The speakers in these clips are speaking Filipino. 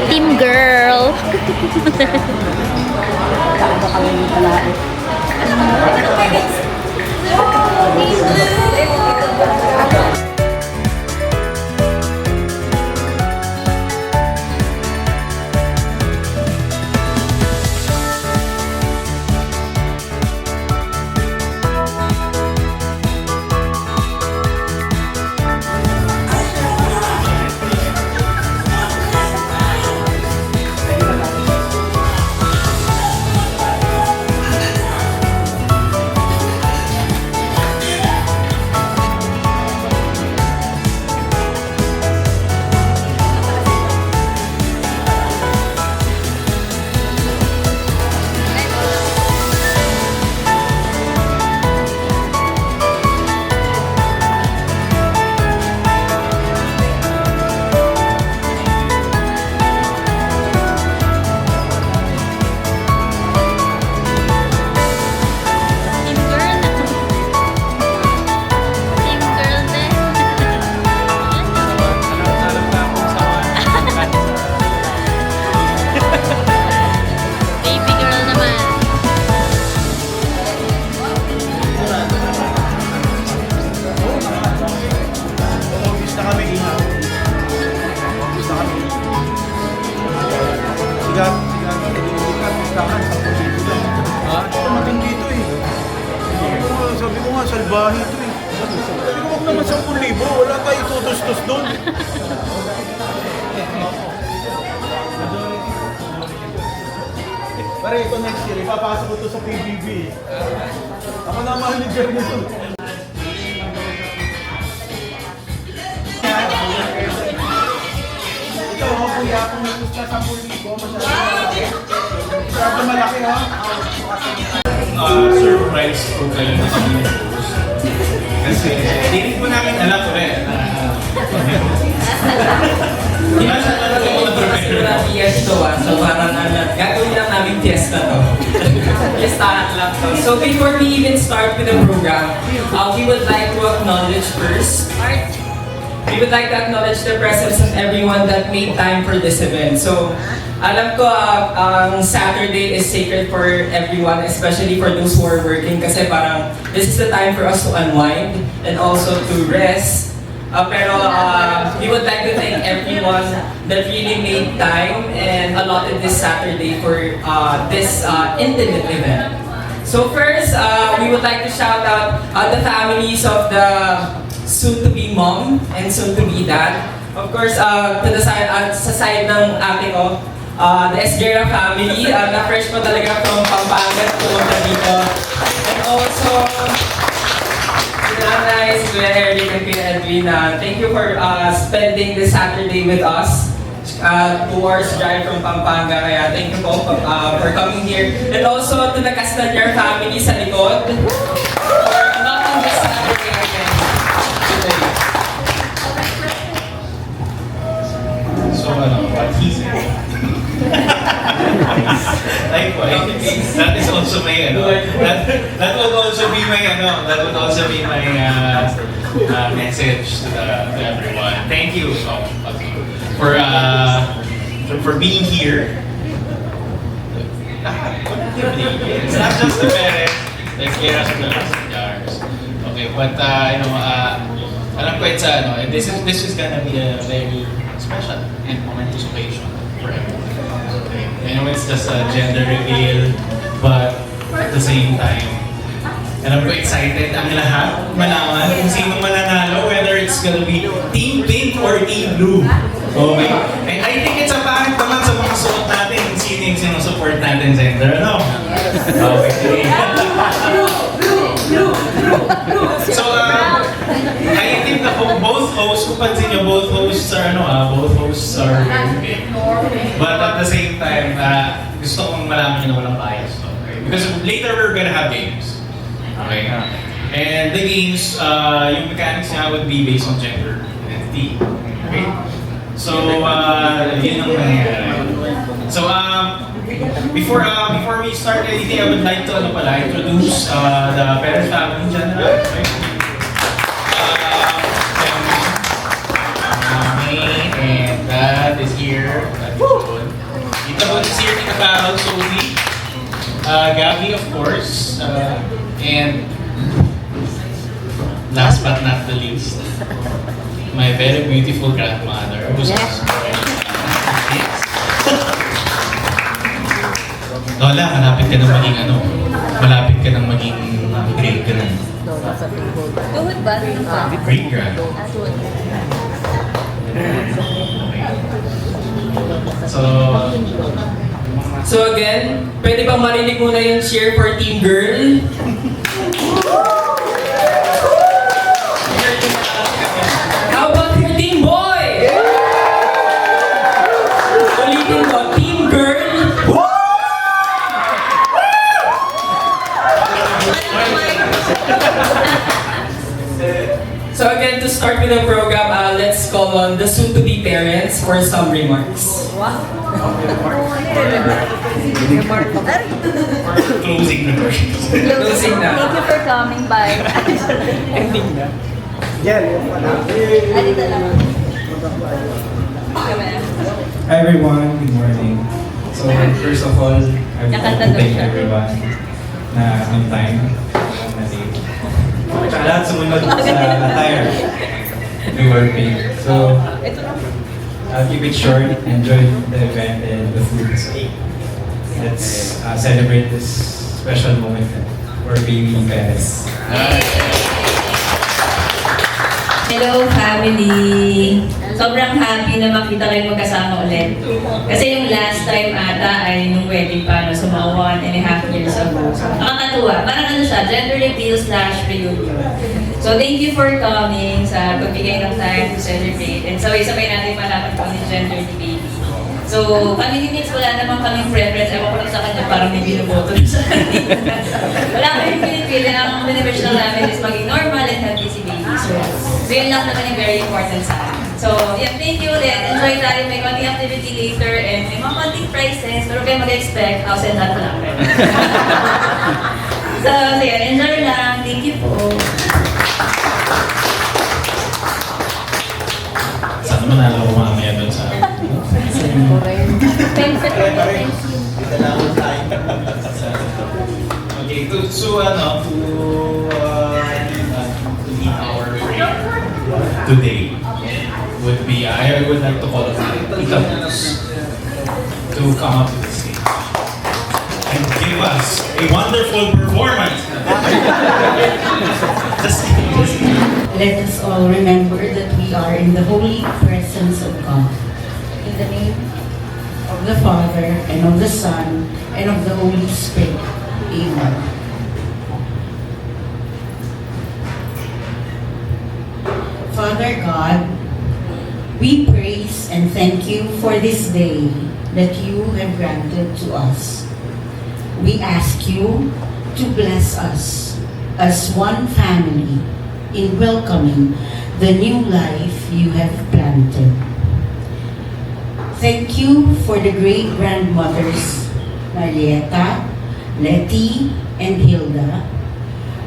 Team girl. Sabi ko nga, salbahe ito eh. Sabi ko, huwag naman 10,000. Wala tayo tutos-tos doon. Pare, ito next year, ipapasok ko ito sa PBB. Ako na manager nito. Ito, kuya, kung gusto na 10,000, masyado malaki ha. Surprise po kayo na kami nag-post. Kasi hindi po namin alam ulit. Fiesta so parang gagawin lang namin fiesta to. Fiestahan lang to. So before we even start with the program, we would like to acknowledge first. We would like to acknowledge the presence of everyone that made time for this event. So, alam ko ang Saturday is sacred for everyone, especially for those who are working kasi parang this is the time for us to unwind and also to rest. Pero we would like to thank everyone that really made time and allotted this Saturday for this intimate event. So first, we would like to shout out the families of the soon-to-be mom and soon-to-be dad. Of course, to the side, sa side ng ate ko, the Esguerra family, na-fresh pa talaga from Pampanga pumunta dito. And also, Kuya Nice, Kuya Eric, and Kuya Edwin, thank you for spending this Saturday with us. 2 hours drive from Pampanga, kaya thank you po for coming here. And also to the Castañar family sa likod, for knocking this Saturday again. So, what he said. Likewise, that is also my, that would also be my, that would also be my message to everyone. Thank you for being here. It's not just the parents, the carers of the jars. Okay, but alam ko it's this is gonna be a very special and momentous occasion for everyone. Okay. I know it's just a gender reveal, but at the same time, alam ko excited ang lahat malaman kung sino mananalo, whether it's gonna be Team Pink or Team Blue. Okay? And I think it's apparent naman sa mga suot natin kung sino yung sinusupport natin gender, ano? Okay. So, I think na both hosts, kung pansin nyo, both hosts are very big. But at the same time, gusto kong malaman nyo na walang bias. Okay? Because later we're gonna have games. Okay? And the games, yung mechanics niya would be based on gender identity. Okay? So, yun ang nangyayari. So, Before we start anything, I would like to introduce the parent family in general. Right? Mommy and Dad is here. Tita Bon is here. Tita Carol, Sophie, Gabby, of course, and last but not the least, my very beautiful grandmother, who's also Lola, malapit ka ng maging great ka na. Tuhod ba? Great grand. So again, pwede bang marinig muna yung cheer for Team Girl? How about for Team Boy? Ulitin ko, Team Girl. So again, to start with the program, let's call on the soon-to-be parents for some remarks. Closing remarks. Closing na. Thank you for coming by. Ending na. Yan, yung pala. Alita lang. Hi everyone, good morning. So first of all, I would like to thank everyone na on time, na late. Tsaka lahat sumunod sa attire we were paid. So I'll keep it short, enjoy the event and the food. So let's celebrate this special moment for baby parents. Hello family! Sobrang happy na makita kayo magkasama ulit. Kasi yung last time ata ay nung wedding pa, no? So mga 1.5 years ago. Nakakatuwa. Parang ano siya, gender reveal / reunion. So thank you for coming sa pagbigay ng time to celebrate. And sabay-sabay natin malaman kung yung gender ni baby. So kami ni Mix, wala naman kaming preference. Ewan ko lang sa kanya, parang may binoboto na sa kanya. Wala kaming pinipili. Ang biniwish lang namin is maging normal and healthy si baby. So yun lang naman yung very important sa akin. So, yeah, thank you ulit. Enjoy tayo. May konting activity later and may mga konting prizes. Pero kayo mag-expect, I'll send that to lang. So, yeah, enjoy lang. Thank you po. Sana manalo ko mamaya doon sa... Thanks for coming. Okay, to lead our prayer today would be, I would like to call on Tita Boots to come up to the stage and give us a wonderful performance. Let us all remember that we are in the holy presence of God. In the name of the Father, and of the Son, and of the Holy Spirit. Amen. Father God, we praise and thank you for this day that you have granted to us. We ask you to bless us as one family in welcoming the new life you have planted. Thank you for the great-grandmothers Marietta, Letty, and Hilda,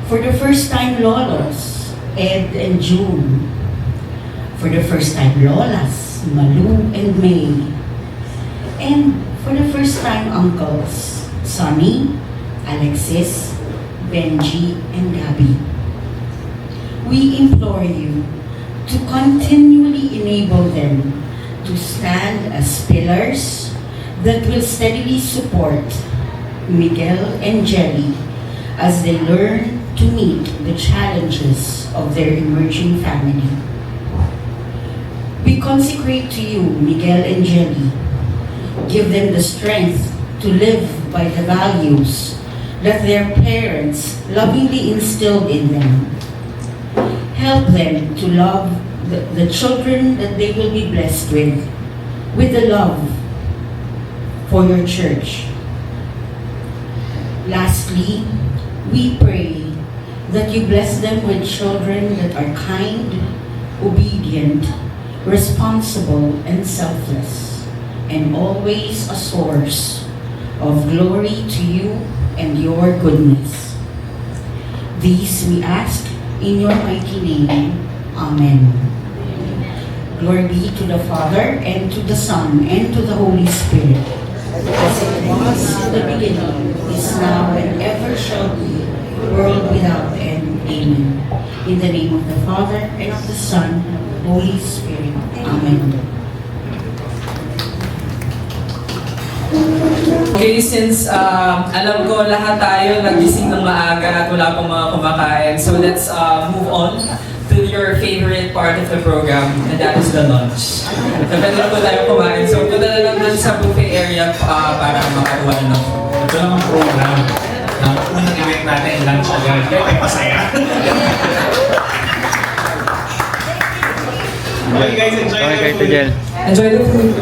for the first-time lolos, Ed and June, for the first-time lolas, Malu and May, and for the first-time uncles, Sonny, Alexis, Benji, and Gabby. We implore you to continually enable them to stand as pillars that will steadily support Miguel and Jelly as they learn to meet the challenges of their emerging family. We consecrate to you, Miguel and Jelly. Give them the strength to live by the values that their parents lovingly instilled in them. Help them to love the children that they will be blessed with the love for your church. Lastly, we pray that you bless them with children that are kind, obedient, responsible, and selfless, and always a source of glory to you and your goodness. These we ask in your mighty name. Amen. Glory be to the Father, and to the Son, and to the Holy Spirit, as it was in the beginning, is now, and ever shall be, world without end. Amen. In the name of the Father, and of the Son, and of the Holy Spirit. Amen. Okay, since alam ko lahat tayo nagising ng maaga at wala pang mga kumakain, so let's move on to your favorite part of the program, and that is the lunch. Pwede na po tayo kumain. So punta na lang dun sa buffet area para makakuha ng Ito lang ang program. Ang unang event natin, lunch agad. Kaya ay pasaya. Okay guys, enjoy the food. enjoy the food.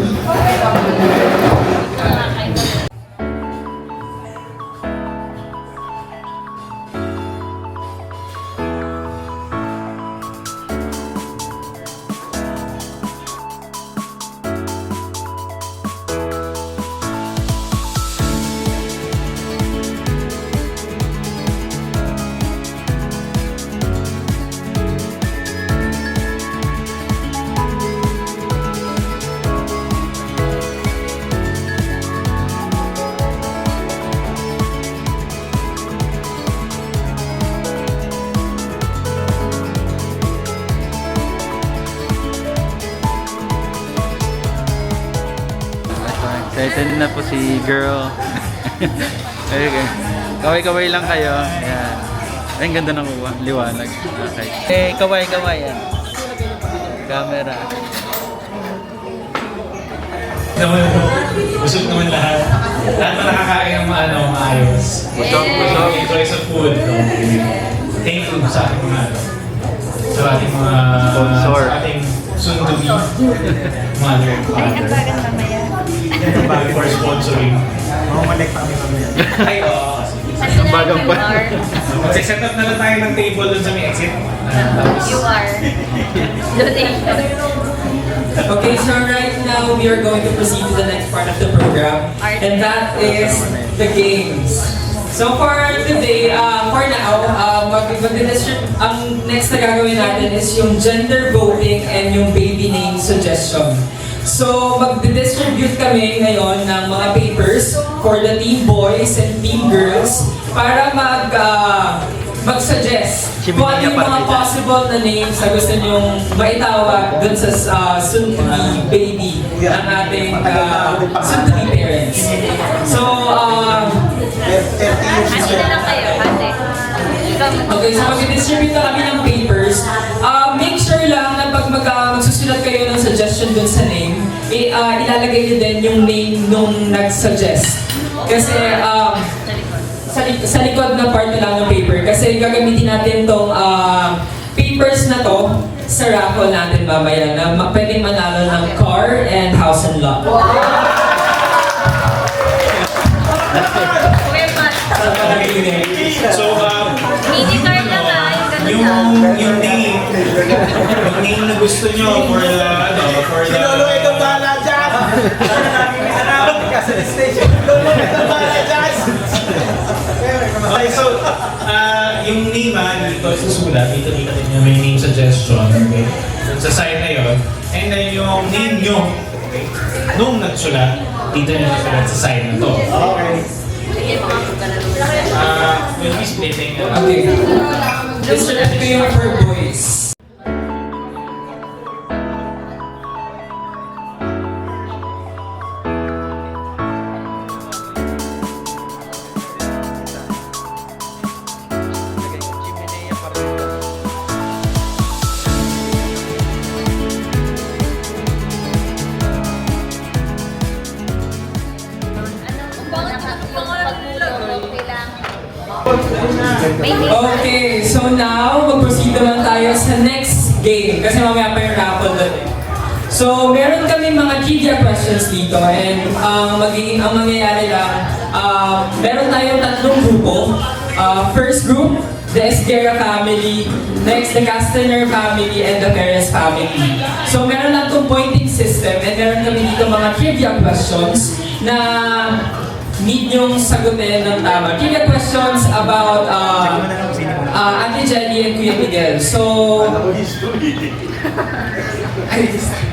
Excited na po si girl. Okay. Kaway-kaway lang kayo. Ayan. Ay, ang ganda ng liwanag. Okay. Eh, kaway-kaway yan. Camera. Busog naman lahat. Lahat na nakakain ng maayos. Busog. Enjoy sa food. Thank you sa ating mga sa ating mga Sponsor. sa ating soon-to-be mother and father. Bago for sponsoring. Ay, oo. Ang bagang pa. Mag-set up na lang tayo ng table dun sa may exit. You are. Donation. Okay, so right now we are going to proceed to the next part of the program, and that is the games. So for today, for now, ang next na gagawin natin is yung gender voting and yung baby name suggestion. So magdi-distribute kami ngayon ng mga papers for the team boys and team girls para mag-suggest kung ano yung mga possible na names na gusto nyong maitawag dun sa soon-to-be baby ng ating soon-to-be parents. So, Ate na lang kayo, ate. okay, so mag-distribute na kami ng papers. Make sure lang na pag magsusulat kayo ng suggestion dun sa name, ilalagay nyo din yung name nung nag-suggest. Kasi, sa likod na part na lang ng paper. Kasi gagamitin natin tong papers na to sa raffle natin mamaya na pwedeng manalo ng car and house and lot. Kuya Mat. So, Mini car lang yung name na gusto nyo for the Lolo, ito bala dyan! Ano namin may alam? Kasi station. Lolo, ito bala dyan! Okay, so, yung name dito susulat, dito nyo may name suggestion, okay? Sa side na yun, and then yung name nyo, okay? Nung nagsulat, dito nyo susulat sa side na to. Okay. We'll be splitting. Okay. Distribute ko yung for boys. Okay, so now, mag-proceed naman tayo sa next game. Kasi mamaya pa yung raffle doon eh. So, meron kami mga trivia questions dito and ang mangyayari lang, meron tayong tatlong grupo. First group, the Esguerra family, next the Castaner family, and the Perez family. So, meron lang itong pointing system and meron kami dito mga trivia questions na need nyong sagutin ng tama. Trivia questions about Ate Jelly and Kuya Miguel. So,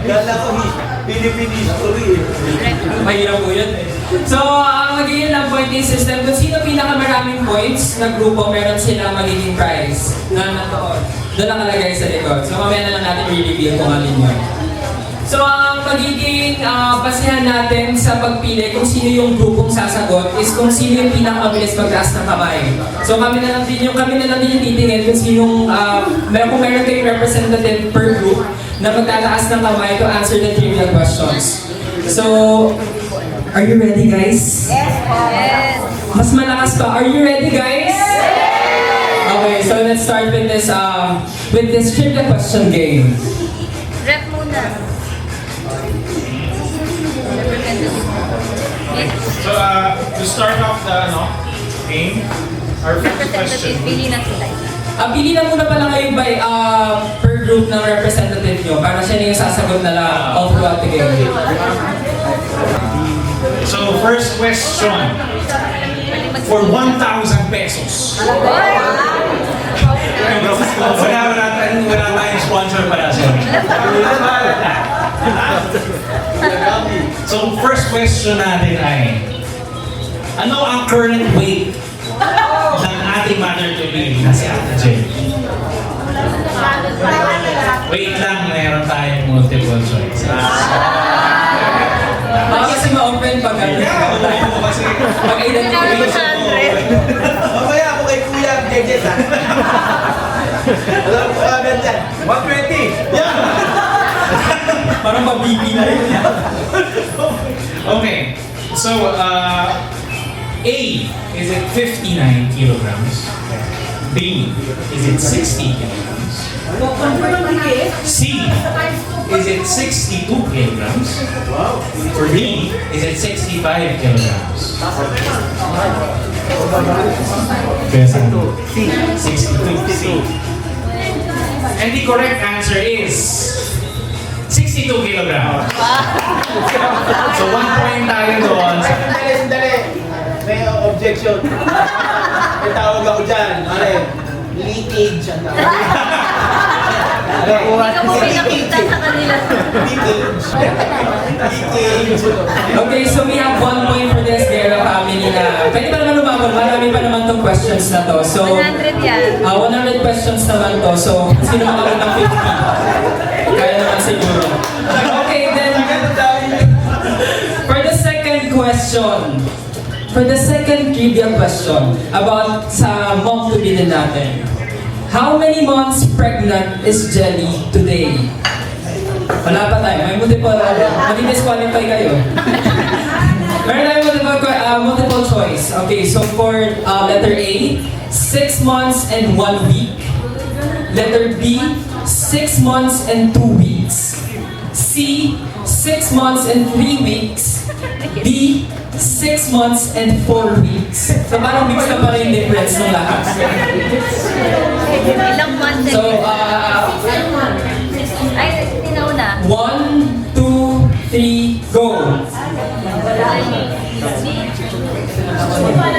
Kala ko Philippine history. mahirap po yun eh. So, ang magiging lang pointing system, kung sino pinakamaraming points na grupo, meron silang magiging prize na nandoon. Doon nakalagay sa likod. So, mamaya na lang natin i-reveal kung alin yun. So, ang magiging basihan natin sa pagpili kung sino yung grupong sasagot is kung sino yung pinakamabilis magtaas ng kamay. So, kami na lang din yung titingin kung sinong, kung meron kayong representative per group na magtataas ng kamay to answer the trivia questions. So, are you ready, guys? Yes. Mas malakas pa. Are you ready, guys? Okay, so let's start with this trivia question game. Rep muna. So, to start off the game, our first question. Representative, pili na sila. Pili na muna pala kayo by per group ng representative nyo para siya na yung sasagot na lang all throughout the game. So, first question. For 1,000 pesos. Wala tayong sponsor para sa So, first question natin ay, ano ang current weight ng ating mother-to-be na si Ate Jen? Wait lang, meron tayong multiple choice. Kasi ma-open pag Kasi pag-identification. Mamaya ako kay Kuya Jejet ha. Alam ko agad yan. 120. Yeah. Parang mabibi na yun. Okay, so A, is it 59 kilograms? B, is it 60 kilograms? C, is it 62 kilograms? Or D, is it 65 kilograms? Best answer. C. 62. C. And the correct answer is 62 kilograms. So 1 point tayo doon. Sandali. May objection. May tawag ako dyan. Leakage ang tawag. Hindi ka mo pinakita sa kanila. Leakage. Okay, so we have 1 point for this Guerra family na pwede pa naman lumabon, marami pa naman tong questions na to. So, 100 yan. 100 questions naman to. So, sino makaroon ng 50? Kaya naman siguro. Okay, then, for the second question, for the second trivia question about sa mom-to-be din natin. How many months pregnant is Jelly today? Wala pa tayo. May multiple, mag-disqualify kayo. Meron tayo multiple choice. Okay, so for letter A, 6 months and 1 week. Letter B, 6 months and 2 weeks. C, 6 months and 3 weeks. D, 6 months and 4 weeks. So parang mix na pala yung difference ng lahat. Ilang months So, ay, tinauna. 1, 2, 3, go!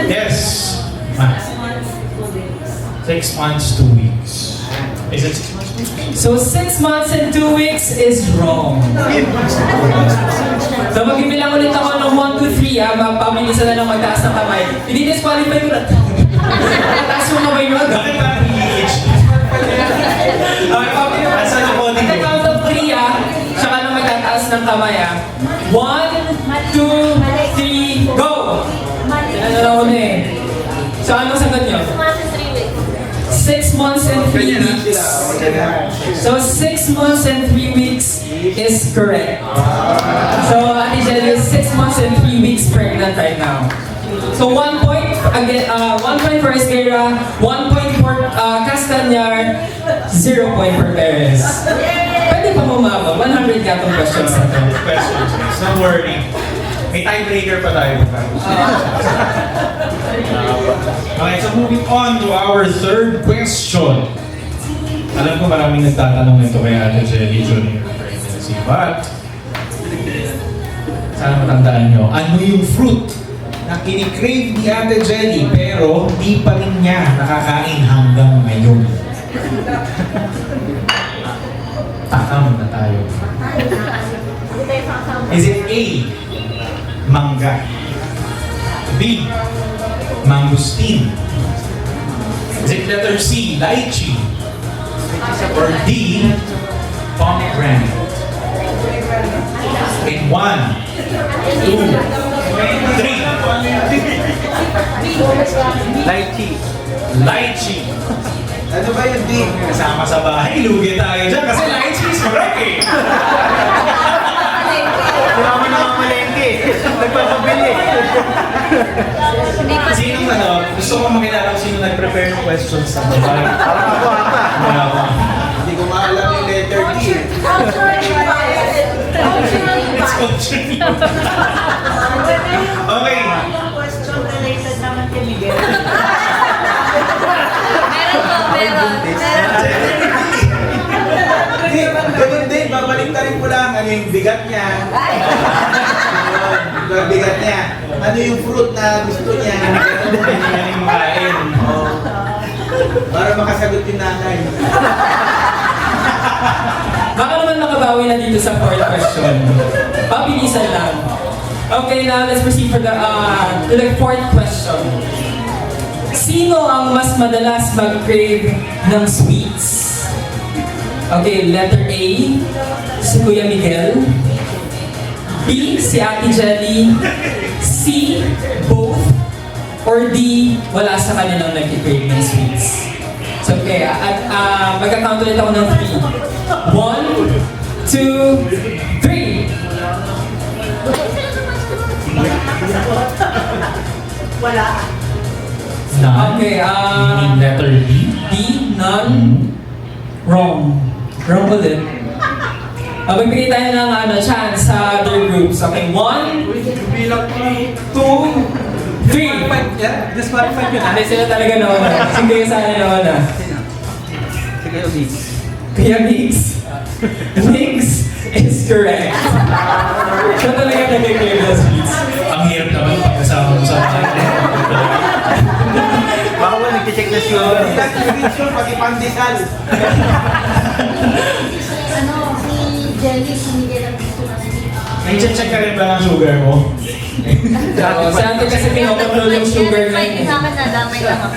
Yes. 6 months, 2 weeks. Is it 6 months, 2 weeks? So 6 months and 2 weeks is wrong. So magbibilang ulit ako ng 1, 2, 3 mapabilisan na lang magtaas ng kamay. Hindi disqualify ko na. Taas yung kamay nyo agad. Bakit parang leakage? Asan yung body At the mo? count of 3 saka na magtataas ng kamay 1, 2, 3, go! Sila na lang ulit. So anong sagot nyo? 6 months and 3 weeks. So 6 months and 3 weeks is correct. So Ate Jelly is 6 months and 3 weeks pregnant right now. So 1 point again, 1 point for Esguerra, 1 point for Castañar, 0 point for Perez. Pwede pa bumaba, 100 ka itong questions na to. Questions. Don't worry. May tiebreaker pa tayo. Okay, so moving on to our third question. Alam ko maraming nagtatanong nito kay Ate Jelly during her pregnancy, but sana matandaan nyo, ano yung fruit na kinikrave ni Ate Jelly pero di pa rin niya nakakain hanggang ngayon? Takam na tayo. Is it A, mangga? B, mangustin? Is it letter C, lychee? Or D, pomegranate? In 1, 2, 3. Lychee. Lychee. Ano ba yung D? Kasama sa bahay, lugi tayo dyan kasi lychee is correct eh. Kailangan na mga malengke. Nagpapabili. Sinong ano? Gusto ko makilala kung sino nag-prepare ng questions sa bahay. Parang ako ata. Hindi ko maalam yung letter D. It's culture. Okay. Question related naman kay Miguel. Meron. Hindi, ganun din. Babalik ta rin ko lang ano yung bigat niya. Yung bigat niya. Ano yung fruit na gusto niya. Ano yung makain. Para makasagot yung nanay. Baka naman makabawi na dito sa fourth question. Pabilisan lang. Okay, now let's proceed to the fourth question. Sino ang mas madalas mag-crave ng sweets? Okay, letter A, si Kuya Miguel. B, si Ate Jelly. C, both. Or D, wala sa kanilang nag-crave ng sweets. So, okay, at magka-count ulit ako ng 3. 1, 2, 3. Wala. None. Okay, You mean letter B? D, none. Wrong. Wrong ulit. Magbigay tayo ng chance sa other groups. Okay, 1, 2, 3. Disqualified yun. Hindi sila talaga nauna. Sige sana nauna. Sige, Mix. Kuya Mix. Mix is correct. Siya talaga nag-crave ng sweets. Ang hirap naman pagkasama mo sa Baka mo nag-check na sugar. pati pandesal. Ano, si Jelly, si Miguel ang gusto na Nag-check ka rin ba ng sugar mo? Sa atin kasi pinokontrol yung sugar Kahit line. sa akin, nadamay lang ako.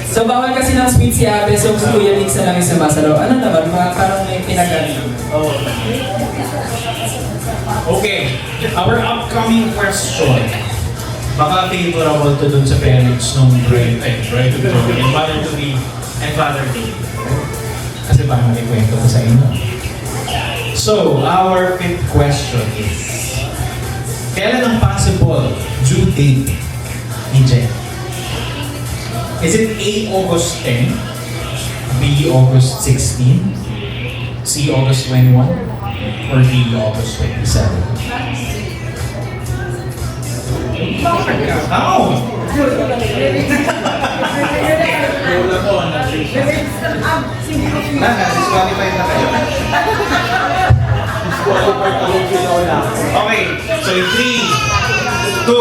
So bawal kasi ng sweet si Ate, so si Kuya Mix na lang yung sumasalaw. Ano naman, parang may pinagano. Okay, our upcoming question. Baka favorable to dun sa parents nung bride to be and father to be and father to be. Kasi baka may kwento ko sa inyo. So, our fifth question is, kailan ang possible due date ni Jen? Is it A, August 10, B, August 16, C, August 21, or D, August 27? How? Disqualified na kayo. Okay, so in 3, 2, 1.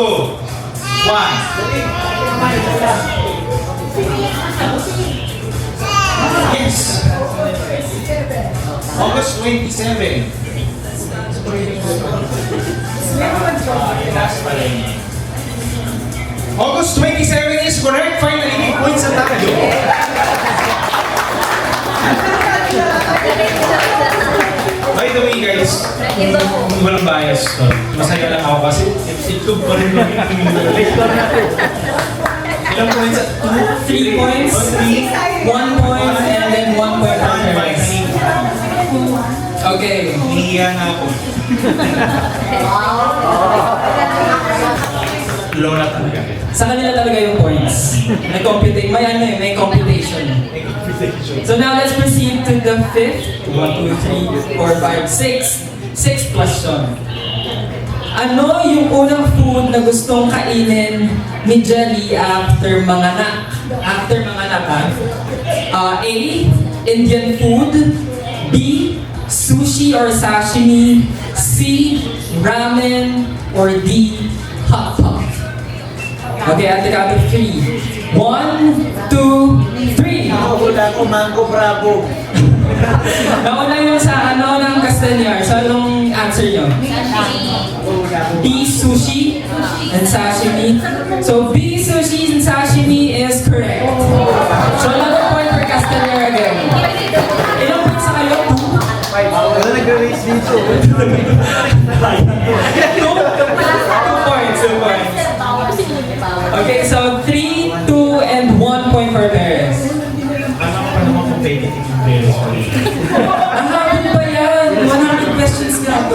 Yes! August 27. August 27 is correct. Finally, may points na tayo. By the way, guys, walang bias to. Masaya lang ako kasi itlog pa rin yung ilang points? 3 points, 1 point, and then 1 point for parents. Okay. Hiya nga ako. Lola talaga. Sa kanila talaga yung points. May computation. May computation. So now let's proceed to the fifth. 1, 2, 3, 4, 5, 6. Sixth question. Ano yung unang food na gustong kainin ni Jelly after manganak? After manganak, ha? A, Indian food. B, sushi or sashimi. C, ramen. Or D, hot pot. Okay, at the count of 3. 1, 2, 3. Wala ko, Mango Bravo. Nauna yung sa ano ng Castañar. So, anong answer nyo? B, sushi and sashimi. So, B, sushi and sashimi is correct. So, another point for Castañar again. Ilang points na kayo? Wala nag-raise dito. 2 points, 2 points. Okay, so 3, 2, and 1 point for Perez. Ano pa naman competitive yung players for you? Ang habol pa yan! 100 questions ka.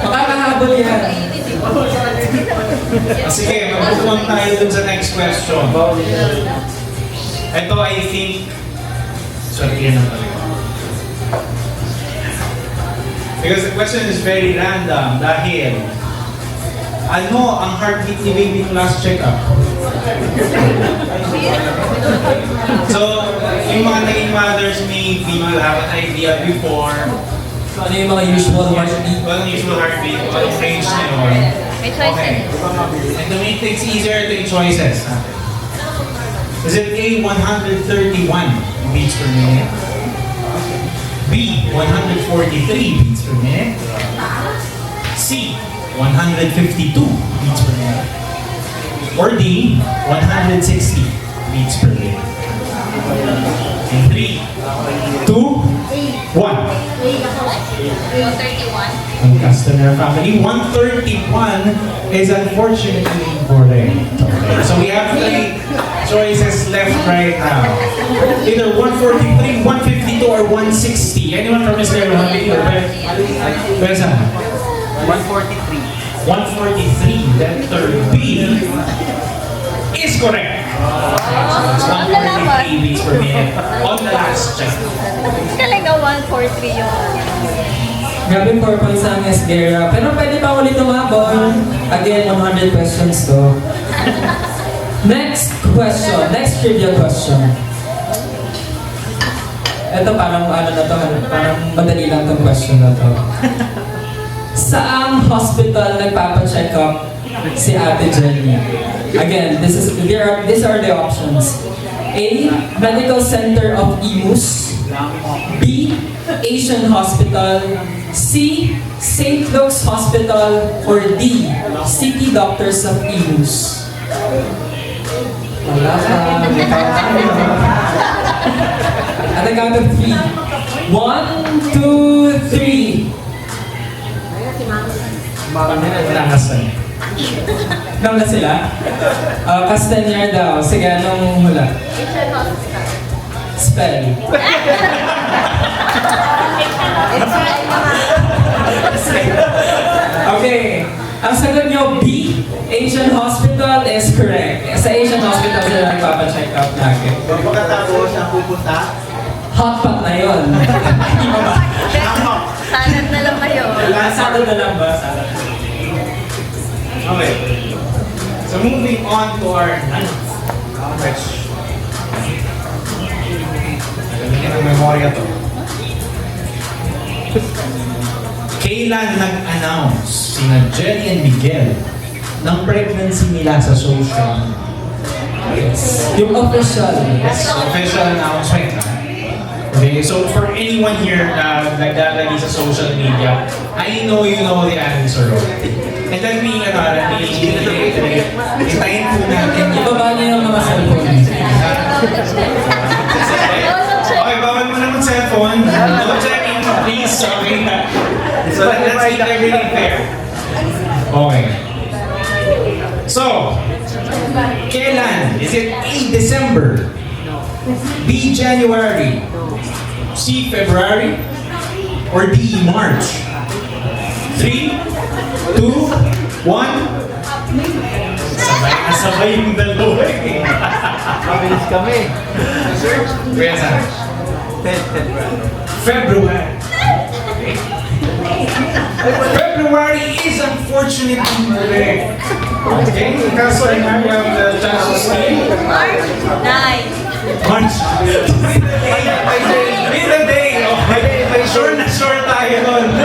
Makakahabol yan. Sige, mag-move on tayo dun sa next question. Ito, I think, sorry, yan ang talaga. Because the question is very random dahil ano ang heartbeat ni baby ng last check-up? So, yung mga naging mothers maybe will have an idea before. So, ano yung mga usual heartbeat? Well, yung heartbeat, walang range na yun. Okay. And to make things easier, ito yung choices. Is it A, 131 beats per minute? B, 143 beats per minute? C, 152 beats per minute? Or D, 160 beats per minute? In 3, 2, 1. Ang customer family, 131 is unfortunately incorrect. Okay, so we have 3 choices left right now. Either 143, 152, or 160. Anyone from Mr. Hamilton or Besa? 143. 143, letter B is correct. It's 143 beats per minute on the last check. Talaga 143 yun. Grabe 4 points ang Esguerra. Pero pwede pa ulit umabol. Again, 100 questions to. Next question. Next trivia question. Ito parang ano na to, parang madali lang tong question na to. Saang hospital nagpapacheck up si Ate Jenny? Again, these are the options. A. Medical Center of Imus. B. Asian Hospital. C. St. Luke's Hospital. Or D. City Doctors of Imus. Wala ka. At the count of 3. 1, 2, 3. Nakasan. Nang na sila? Castañar daw. Sige, anong hula? Spell. Okay. Ang sagot nyo, B, Asian Hospital is correct. Sa Asian Hospital sila nagpapacheck up lagi. Pagkatapos ang pupunta, Hotpot na yun. Salad na lang kayo. Salad na lang ba? Salad. Okay. So moving on to our ninth question. Nagamitin ang memorya to. Kailan nag-announce sina Jenny and Miguel ng pregnancy nila sa social media? Yes. Yung official. Yes, official announcement. Okay, so for anyone here na naglalagay sa social media, I know you know the answer. And then we, hintayin po natin yung Ibaba niyo yung mga cellphone. okay, bawal mo na mag-cellphone. No checking, please. Okay. So let's make everything fair. Okay. So, kailan? Is it A, December? B, January? C, February? Or D, March? 3, 2, 1. Sabay yung dalawa eh. mabilis kami. Kuya Sam. February. February is unfortunately correct. Okay, kaso I have the chance to say March 9. March. With the day. Okay, sure na sure tayo nun.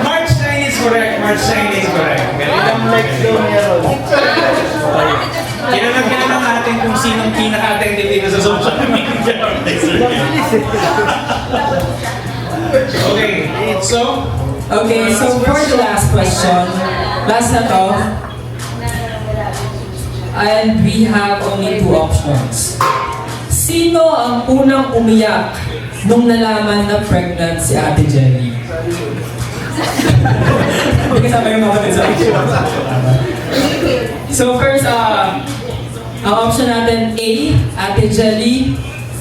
March 9 is correct. March 9 is correct. Ilang likes daw meron? Kilala natin kung sinong pinaka-attentive dito sa social media. Okay, so Okay, so for the last question, last na to, and we have only two options. Sino ang unang umiyak nung nalaman na pregnant si Ate Jelly? Hindi kasama yung mga sa So first, ang option natin A, Ate Jelly,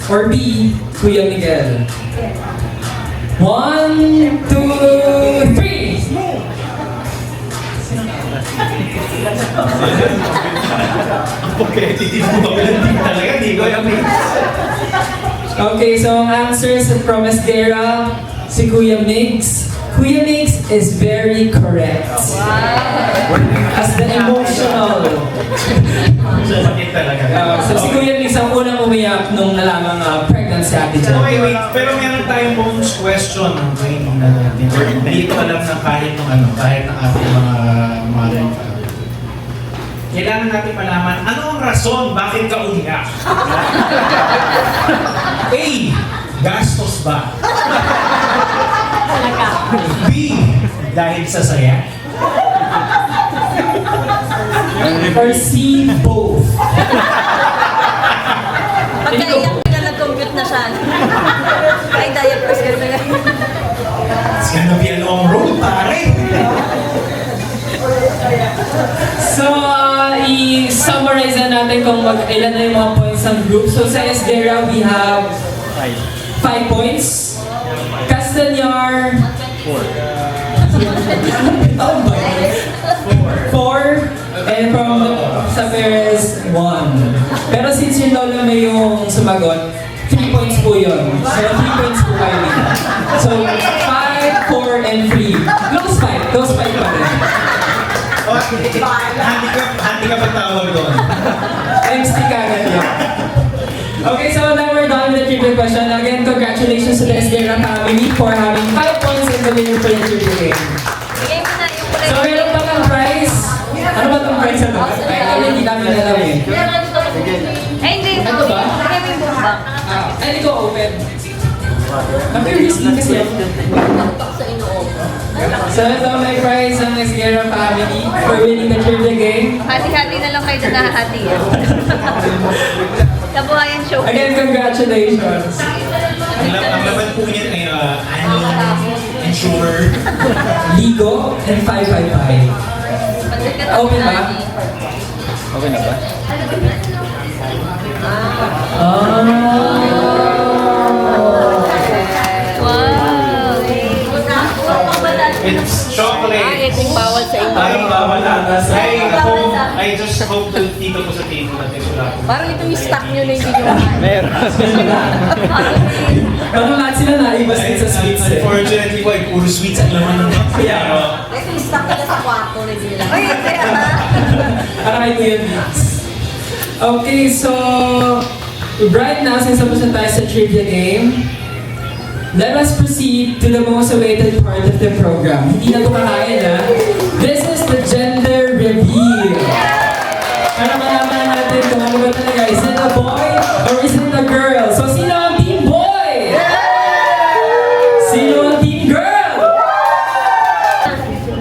or B, Kuya Miguel. 1, 2, 3! Okay, so ang answers from Esguera, si Kuya Migs. Kuya Migs is very correct. As the emotional. sakit talaga. So si Kuya Migs ang unang umiyak nung nalaman pregnant si Ate Jelly. Okay, wait. Pero meron tayong bonus question ng training na natin. Hindi ko alam na kahit ng ating mga mother. Kailangan natin malaman, ano ang rason bakit ka umiyak? A. Gastos ba? B. Dahil sa saya? Or C, both. Pagkaiyak na nag-compute na siya. Ay, diapers ka na. It's gonna be a long road, pare. So, i-summarize na natin kung ilan na yung mga points ng group. So, sa Esguera, we have 5 points. Castañar, 4. And from sa Perez, 1. Pero since yung lola may yung sumagot, 3 points po yun. So, 3 points po kayo dito. So, 5, 4, and 3. Close fight. Close fight pa rin. Handicap ang tawag doon. MC kagad yun. Okay, so now we're done with the trivia question. Again, congratulations to the Esguera family for having 5 points in the winner for the trivia game. Bigay mo na yung kulay. So, meron pa ng prize. Ano ba itong prize na ito? Ay, hindi namin alam eh. Ay, hindi. Ito ba? Bigay mo yung bumbak. Ay, ito open. Napirist din kasi ako. Sa inoob. So, ito may prize ng Esguera family for winning the trivia game. Hati-hati na lang kayo doon nahahati. Kabuhayan show. Again, congratulations. Ang laban po niyan ay annual, insure. Ligo and 555. Open ba? Okay na ba? Wow. It's chocolate. Iting bawal sa inyo. Ay, I just hope that dito po sa table natin sila. Parang ito yung stock nyo na hindi nyo. Meron. Parang lahat sila naibas din sa sweets eh. Unfortunately po, ay puro sweets ang laman ng kaya. Ito yung stock nila sa kwarto na hindi nila. Ay, kaya Parang kayo yun. Okay, so right now, since tapos na tayo sa trivia game, let us proceed to the most awaited part of the program. Hindi na ito kakain ha. This is the gender reveal. Para malaman natin kung ano ba talaga. Is it a boy or is it a girl? So sino ang team boy? Sino ang team girl?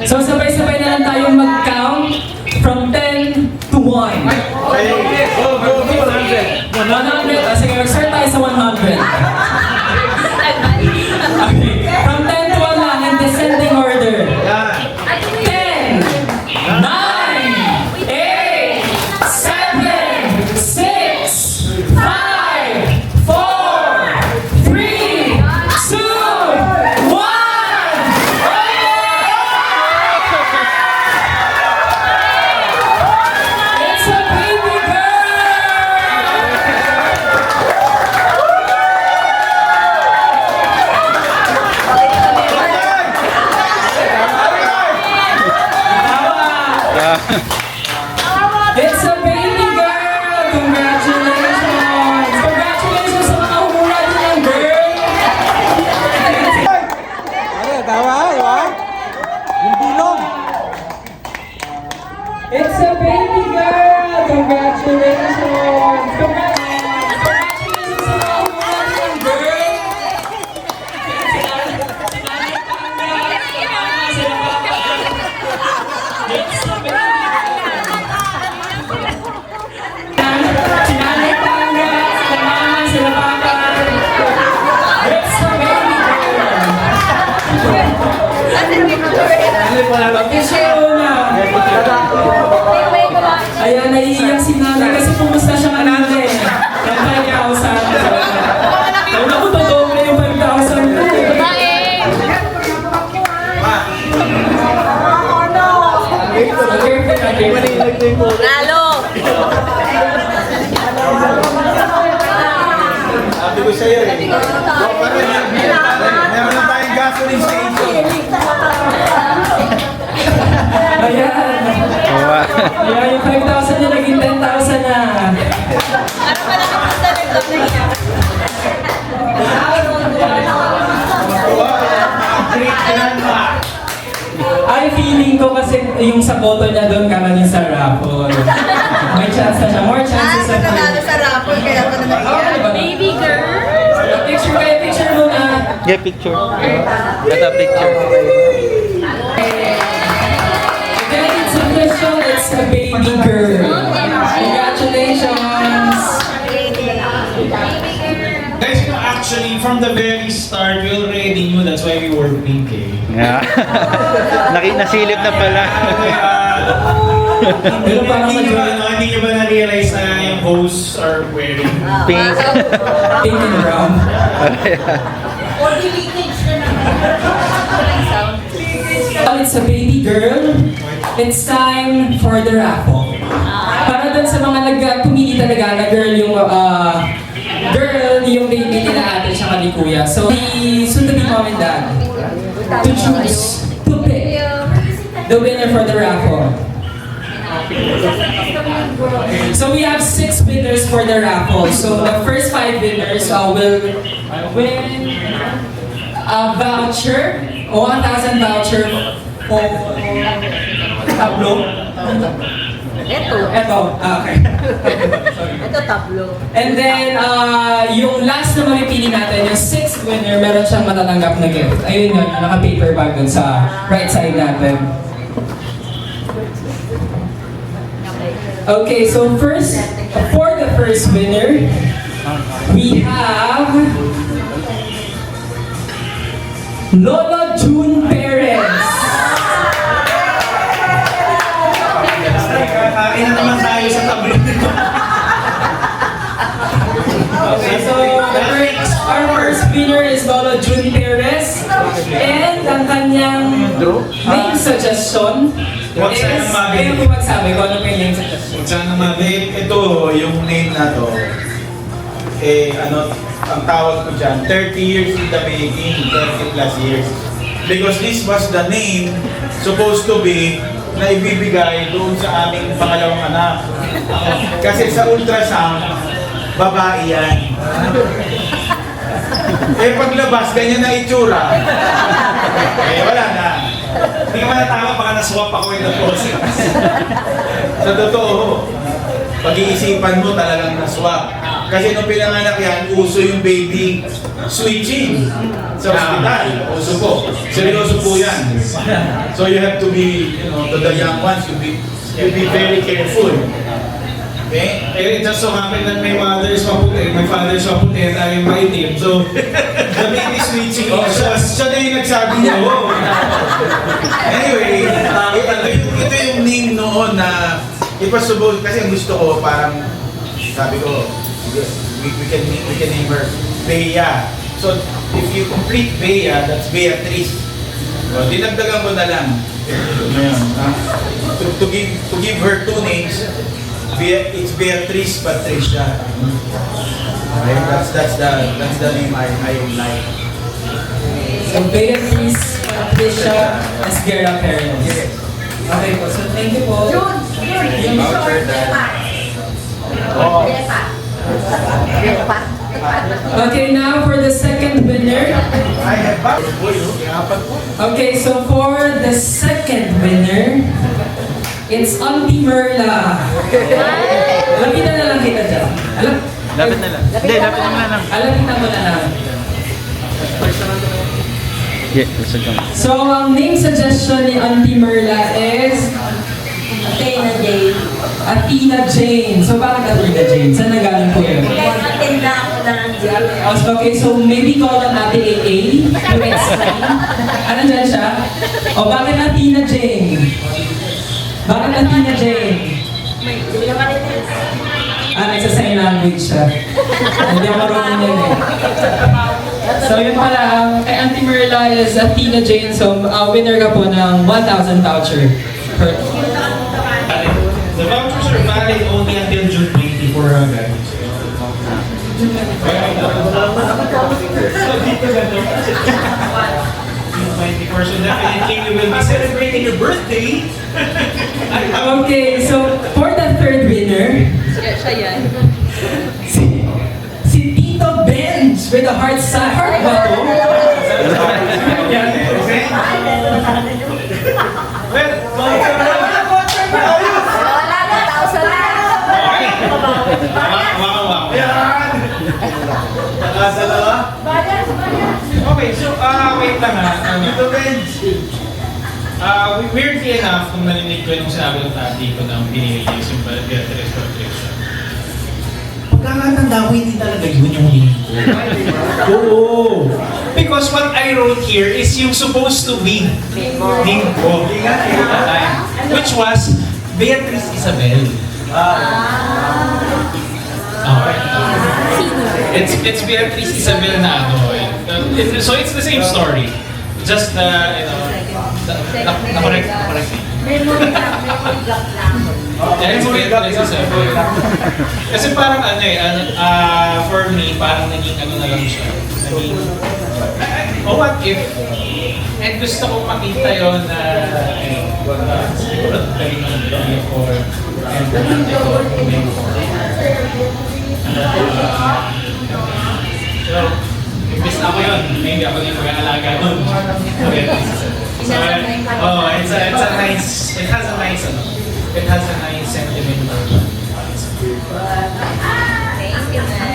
So sabay-sabay na lang tayong mag-count from 10 to 1. 100. Sige, mag-start tayo sa 100. Okay. From 10 to 1 lang in descending order. 10, 9, 8, 7, 6, 5, 4, 3, 2, 1! It's a baby girl! Picture muna. Ayan, naiiyak si nanay kasi pumusta siya kanina eh. Yung 5,000. Ayun ako, totoo yung 5,000 ko eh. Sabi ko sa'yo eh. Meron na tayong gasoline station. Ayan. Ayan, yung 5,000 niya naging 10,000 na. Ay, feeling ko kasi yung sa photo niya doon kamanin sa raffle. May chance na siya. More chances na sa raffle, kaya ko na Baby girl. Picture kayo, picture muna. Yeah, picture. Ito, picture. Again, it's official. It's a baby girl. Congratulations. Guys, you know, actually, from the very start, we already knew that's why we wore pink eh. Yeah. Nasilip na pala. Hindi nyo ba na-realize na yung hosts are wearing Pink. Pink and brown. Or the leakage na naman. Oh, it's a baby girl. It's time for the raffle. Para dun sa mga pumili talaga na girl yung baby nila ate tsaka ni kuya. So, soon to be mom and dad to choose, to pick the winner for the raffle. So we have 6 winners for the raffle. So the first 5 winners will win a voucher, 1,000 voucher for Tableau. Ito, okay. Ito tablo. And then, yung last na mamipili natin, yung 6th winner, meron siyang matatanggap na gift. Ayun yun, naka-paper bag dun sa right side natin. Okay, so first, for the first winner, we have Lola June Perez. Kakain na naman tayo sa tablet. Okay, so our first winner is Lola June Perez. And ang kanyang name suggestion Huwag is, sanang mabili. kayo po magsabi kung ano po yung name suggestion. Sana ito, yung name na to, ang tawag ko dyan, 30 years in the making, 30 plus years. Because this was the name supposed to be na ibibigay doon sa aming pangalawang anak. Kasi sa ultrasound, babae yan. Paglabas, ganyan na itsura. Wala na. Hindi ka manatawa, baka naswap ako in the process. Sa totoo, pag-iisipan mo talagang naswap. Kasi nung pinanganak yan, uso yung baby switching sa ospital. Uso po. Seryoso po yan. So you have to be, to the young ones, you be very careful. Okay? It just so happened that my mother is maputi, my father is maputi, and I am maitim. So, the baby switching Siya na yung nagsabi niya, oh. Anyway, ito yung name noon na it was supposed, kasi ang gusto ko parang, sabi ko, we can name her Bea. So, if you complete Bea, that's Beatrice. So, dinagdagan ko na lang. To give her 2 names, it's Beatrice Patricia. Okay, that's the name I like. So Beatrice Patricia Esguerra Perez. Okay po, so thank you po. Yung short, Depa. Okay, now for the second winner. Okay, so for the second winner, it's Auntie Merla. Lapitan na lang kita dyan. Lapit na lang. Hindi, lapit na lang. Alapitan mo na lang. Yeah, listen ka. So, ang name suggestion ni Auntie Merla is Athena Jane. Athena Jane. So, bakit Athena Jane? Saan nagaling po yun? Kaya matinda ako ng Jane. So, Okay, so maybe call on Ate AA to explain. Ano dyan siya? O bakit Athena Jane? Bakit Athena Jane? Nagsa-sign language siya. Hindi ako marunong yan eh. So yun pala, kay Auntie Merla is Athena Jane. So winner ka po ng 1,000 voucher. The vouchers are valid only until June 24, guys. So definitely we will be celebrating your birthday. Okay, so for the third winner, si Tito Benz with a heart ba to? Okay, so wait lang weirdly enough, kung narinig ko nung sinabi ng tati ko na binili niya yung Beatrice Patricia. Pagkakatanda ko, hindi talaga yun yung hiling ko. Oo. Because what I wrote here is yung supposed to be Bingo. Which was Beatrice Isabel. Okay. It's Beatrice Isabel na ano. So it's the same story. Just na-correct me. Memory block lang. It's Beatrice Isabel. Kasi parang for me, parang naging ano na lang siya. What if, and gusto ko makita yun na, siguro galing ng before, and so, imbis na ako yun, maybe ako yung mag-aalaga nun. It has a nice sentimental.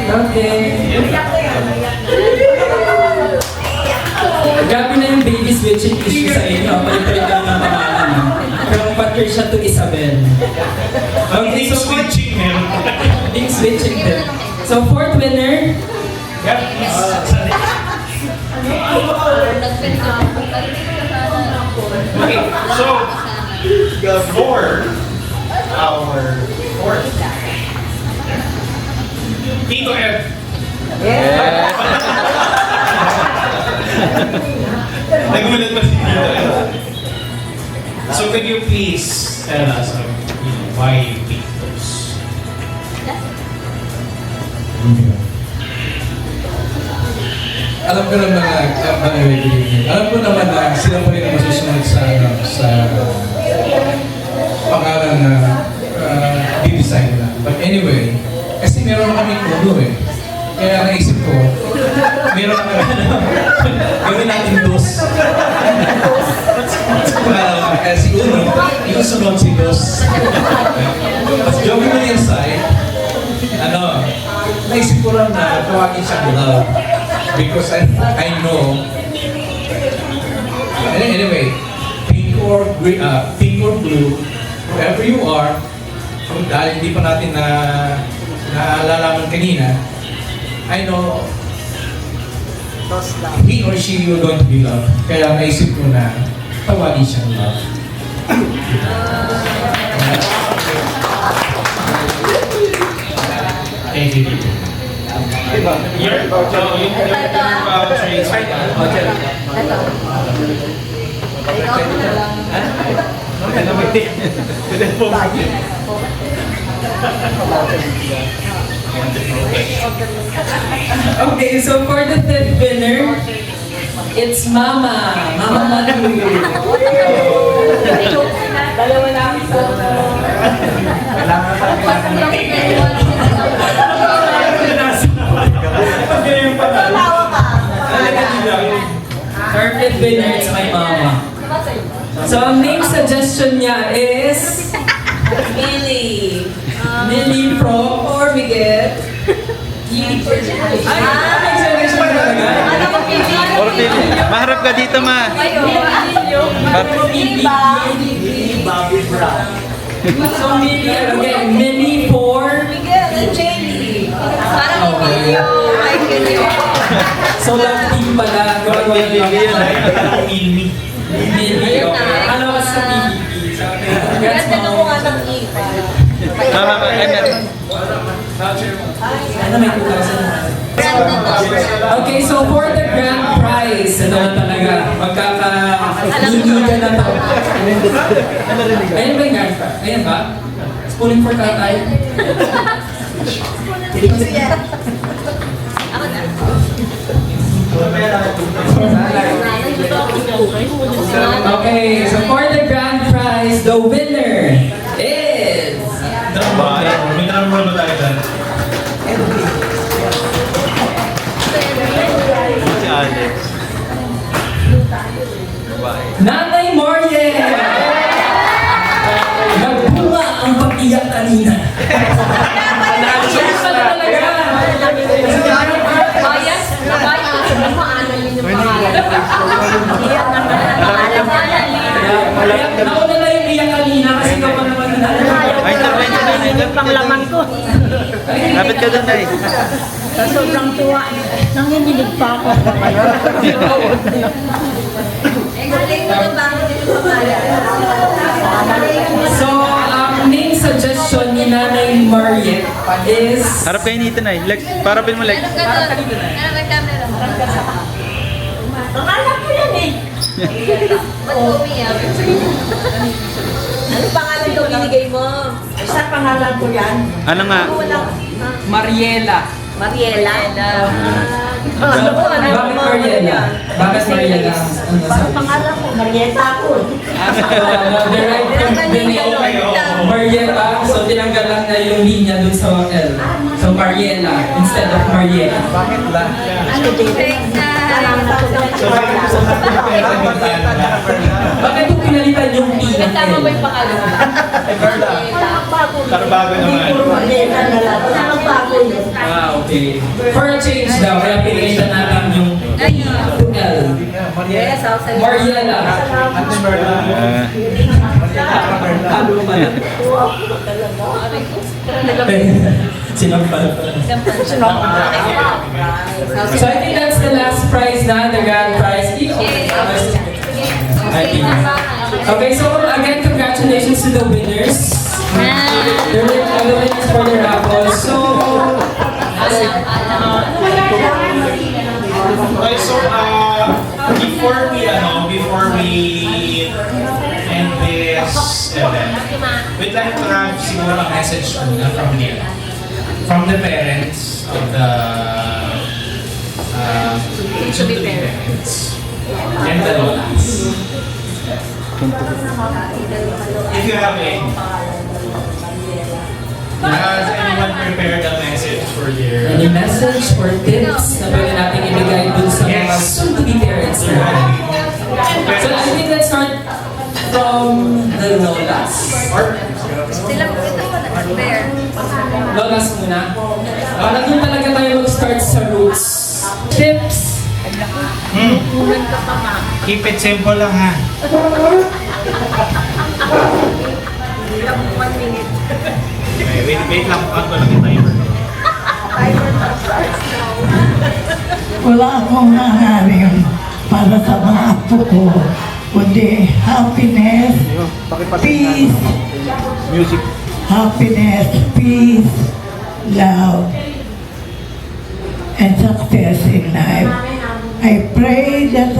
Okay. Grabe na yung baby switching issue sa inyo. Palit-palit lang ng pangalan. From Patricia to Isabel. Okay, so switching meron. big switching din. So fourth winner, Okay, so for our fourth, Tito F. Nagulat pa si Tito F. So could you please tell us why Titos? Alam ko naman alam ko naman na sila pa rin ang masusunod sa pangalan na di-design na. But anyway, kasi meron kami ulo eh. Kaya naisip ko, meron gawin natin dos. Si Uno, yung sunod si dos. At joking on the inside, naisip ko lang na tawagin siyang love. Because I know. Anyway, pink or green, pink or blue, whoever you are, dahil hindi pa natin naalalaman kanina, I know he or she will going to be loved. Kaya naisip ko na tawagin siyang love. Thank you, Tito. Your voucher is right now. okay, so for the fifth winner, it's Mama Madu. Dalawa lang. Our fifth winner, it's my mama. So ang name suggestion niya is Millie. Millie Pro or Miguel. May selection talaga. Or Pili. Maharap ka dito, ma. So Millie, again, Millie for Miguel and Jamie. Parang hindi yung So, love team pala. Gawin yung love team. Maybe. Ano ka sa PBB? Congrats, Ganda ko nga ng ipa. Ano may 2,000? Okay, so for the grand prize, ito na talaga, magkaka-liligan na to. Ayan ba yung grand prize? Ayan ba? Spooning for tatay? Ako na. Okay, so for the grand prize, the winner is... Drum ba? May drum roll ba tayo dyan? Si Alex. Nanay Mariel! Nagbunga ang pag-iyak kanina. Cheers pala talaga! Bias? Nabayas? Paano yun yung pangalan? Iyak naman. Nauna na yung iyak kanina kasi ikaw pa naman na. Ay, yung panglaman ko. Lapit ka doon, Nay. Sa sobrang tuwa, nanginginig pa ako. Galing mo na bago din yung pangalan. So, ang name suggestion ni Nanay Mariel is... Harap kayo nito, Nay. Lex, parapin mo, Lex. Ano ba camera? Pangalan ko yan eh. Ba't umiyak? Ano pangalan ko binigay mo? Sa pangalan ko yan? Ano nga? Mariela. Mariela. Bakit Mariela? Bakit Mariela? Parang pangalan ko, Marieta ako. The right name, Mariela. So, tinanggal lang na yung linya dun sa L. So, Mariela instead of Mariela. Bakit ba? Ano din? Bakit kung pinalitan yung P ng Tama L? ba yung pangalan mo? Para bago naman. Marieta na lang. Tama ba ako yun? Ah, okay. For a change daw, kaya pinilitan natin yung L. Yes, ako sa Mariela. Sinampal pa. So I think that's the last prize na, the grand prize. I think. Okay, so again, congratulations to the winners. The winners for the raffle. So, Okay, so before we end this event, we'd like to have siguro a message muna from the parents of the to-be parents and the lolas. If you have any. Has anyone prepared a message for their... any message or tips na pwede natin ibigay dun sa mga soon-to-be parents natin? So I think let's start from the lolas. Sila mo ito ko na-prepare. Lolas muna. Para doon talaga tayo mag-start sa roots. Tips. Keep it simple lang ha. Wait lang, ako lang yung timer. Wala akong hangarin para sa mga apo ko, kundi happiness, peace, happiness, peace, love, and success in life. I pray that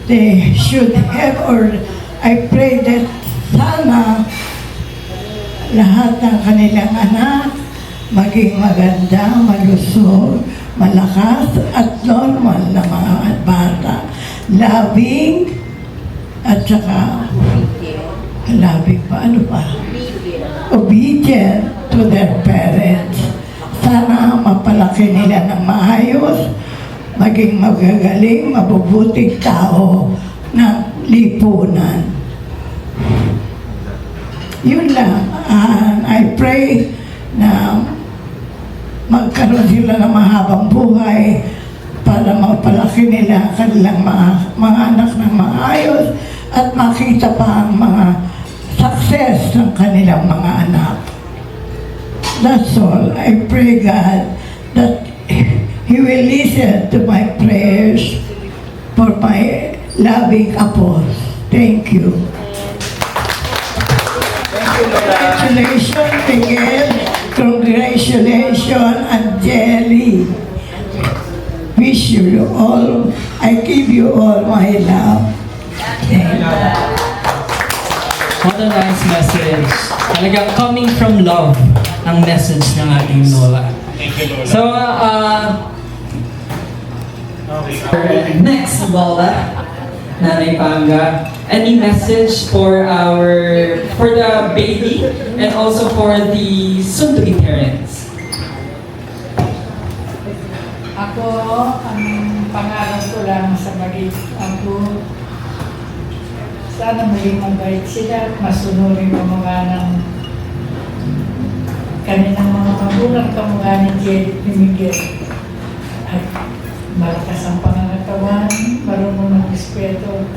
they should have, or I pray that sana lahat ng kanilang anak maging maganda, malusog, malakas at normal na mga bata. Loving at saka loving pa, ano pa? Obedient to their parents. Sana mapalaki nila ng maayos, maging magagaling, mabubuting tao ng lipunan. Yun lang. And I pray na magkaroon sila ng mahabang buhay para mapalaki nila kanilang mga anak ng maayos at makita pa ang mga success ng kanilang mga anak. That's all. I pray God that He will listen to my prayers for my loving apo. Thank you. Congratulations, Miguel. Congratulations, Angeli. Wish you all, I give you all my love. Thank you. What a nice message. Talagang coming from love ang message ng ating Lola. Thank you, Lola. So, next, Lola, Nanay Panga, any message for the baby and also for the soon-to-be parents? Ako, ang pangarap ko lang sa magiging ako, sana maging mabait sila at masunurin ang mga ng kanilang mga magulang kamukha ni Jelly ni Miguel. At malakas ang pangangatawan, marunong ng respeto,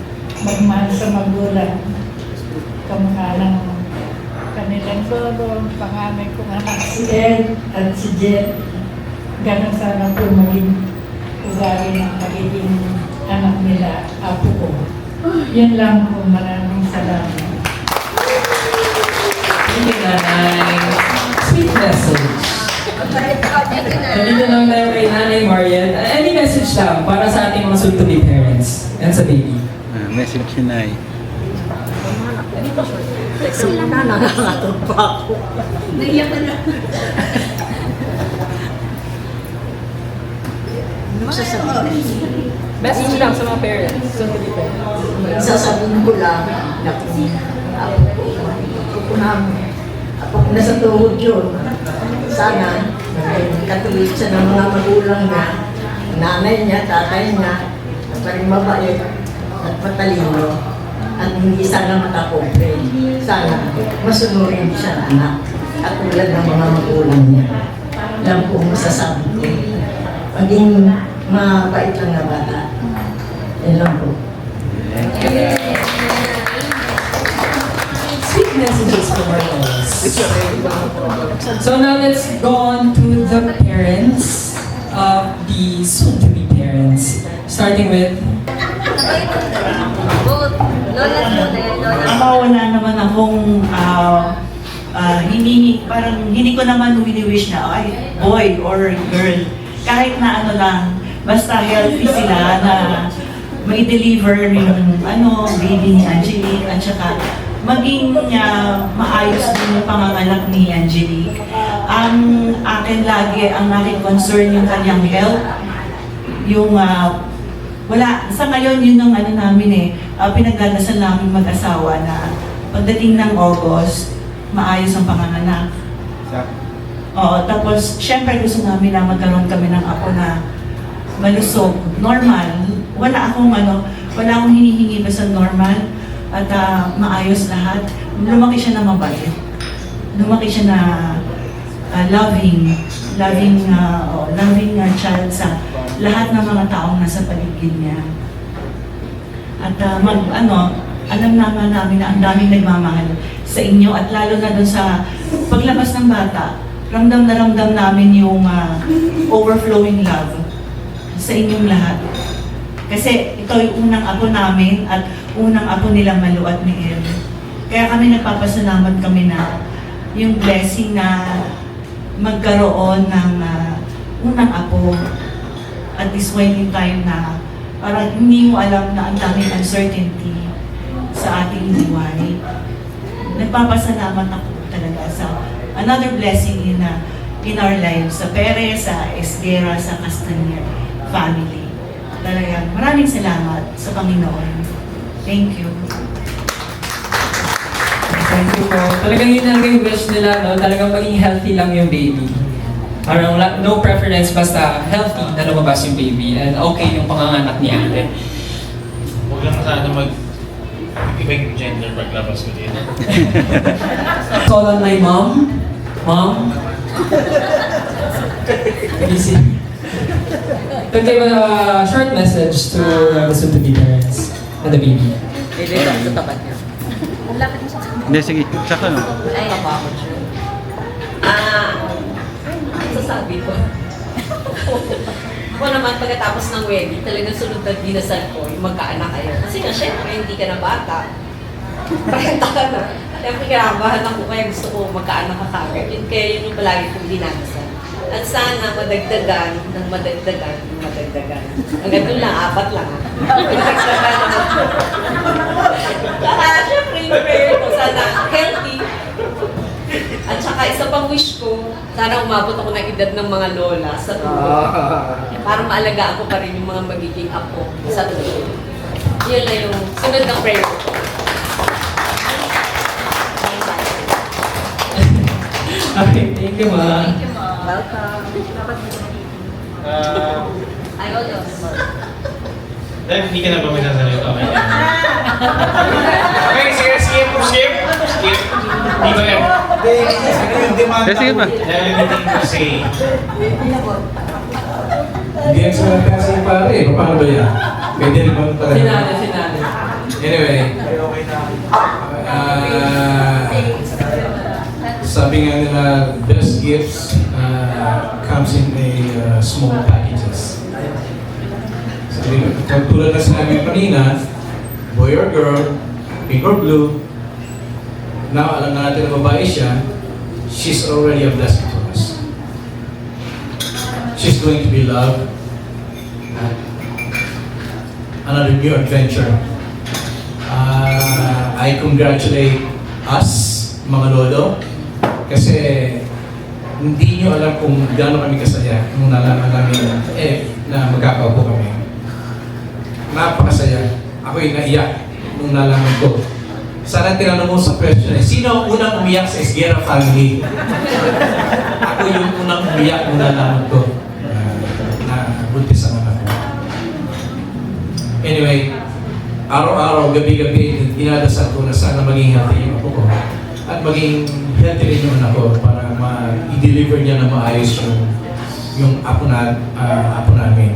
magmahal sa magulang, kamukha ng kanilang lolo, panganay kong anak si Ed at si Jet. Ganon sana po maging ugali ng magiging anak nila, apo ko. Yan lang po, maraming salamat. Thank you, Nanay. Sweet message. Nandito lang tayo kay Nanay Marian. Any message lang para sa ating mga soon-to-be parents and sa baby? Message ni Nay. Sila na nakakatog pa ako. Naiyak na na. Message lang sa mga parents. Sasabihin ko lang na kung ako namin, ako nasa tuhod yun, sana katulad siya ng mga magulang niya, nanay niya, tatay niya, at maging mabait at matalino at hindi sana matakomplain. Sana masunurin siya ng anak at tulad ng mga magulang niya. Lang po masasabi ko. Maging mabait lang na bata. Yan lang po. Sweet messages from our parents. So now let's go on to the parents of the soon-to-be parents. Starting with Ako wala naman akong hindi ko naman wini-wish na ay boy or girl. Kahit na ano lang, basta healthy sila na may deliver yung baby ni Angelique at saka maging maayos din yung panganganak ni Angelique. Ang akin lagi, ang aking concern yung kanyang health. Yung wala, sa ngayon yun ang namin pinagdadasal namin mag-asawa na pagdating ng August, maayos ang panganganak. Oo, tapos syempre gusto namin na magkaroon kami ng apo na malusog, normal. Wala akong hinihingi basta normal at maayos lahat. Lumaki siya na mabait. Lumaki siya na loving child sa lahat ng mga taong nasa paligid niya. At alam naman namin na ang daming nagmamahal sa inyo at lalo na dun sa paglabas ng bata, ramdam na ramdam namin yung overflowing love sa inyong lahat. Kasi ito yung unang apo namin at unang apo nilang Malu at Miguel. Kaya kami nagpapasalamat kami na yung blessing na magkaroon ng unang apo at this point in time na parang hindi mo alam na ang daming uncertainty sa ating buhay. Nagpapasalamat ako talaga sa another blessing in our lives, sa Perez, sa Esguera, sa Castañer family. Talagang maraming salamat sa Panginoon. Thank you. Thank you po. Talagang yun ang wish nila, no? Talagang maging healthy lang yung baby. Parang no preference, basta healthy na lumabas yung baby and okay yung panganganak ni ate. Huwag lang sana iba yung gender paglabas ko dito. Call on my mom. Mom? Busy. To give a short message to the soon-to-be parents and the baby. Hindi lang sa tapat niya. Ang lapit mo sa tapat. Hindi, sige. Tsaka no. Ay, tapakot siya. Sasabi ko. Ako naman, pagkatapos ng wedding, talagang sunod na dinasal ko, yung magkaanak kayo. Kasi nga, syempre, hindi ka na bata. 40 ka na. Siyempre, kinabahan ako, kaya gusto ko magkaanak ka kagad. Yun kaya yun yung palagi kong dinasal. At sana madagdagan, ng madagdagan, ng madagdagan. Hanggang doon lang, 4 lang. Madagdagan naman. Saka, syempre, yung prayer ko, sana healthy. At saka isa pang wish ko, sana umabot ako ng edad ng mga lola sa tulog. Para maalagaan ko pa rin yung mga magiging apo sa tulog. Yun na yung sunod ng prayer ko. Okay, thank you, ma. Welcome. Ay, Odo. Dahil hindi ka na ba may sasalita? Okay, sige, skip. Di ba yan? Sige pa. Dahil anything to say. Hindi yan sa kasi pare, paano ba yan? Pwede rin ba talaga? Sinali. Anyway, sabi nga nila, best gifts comes in a small packages. Sabi nga, tulad na sinabi kanina, boy or girl, pink or blue, now alam na natin na babae siya, she's already a blessing to us. She's going to be loved. Another new adventure. I congratulate us, mga lolo, kasi hindi nyo alam kung gaano kami kasaya nung nalaman namin na magkakaupo kami. Napakasaya. Ako'y naiyak nung nalaman ko. Sana tinanong mo sa question sino ang unang umiyak sa Esguerra family? Ako yung unang umiyak nung nalaman ko na buntis ang anak ko. Anyway, araw-araw, gabi-gabi, dinadasal ko na sana maging healthy yung ako ko. At maging healthy rin yung anak ko para i-deliver niya na maayos yung apo namin.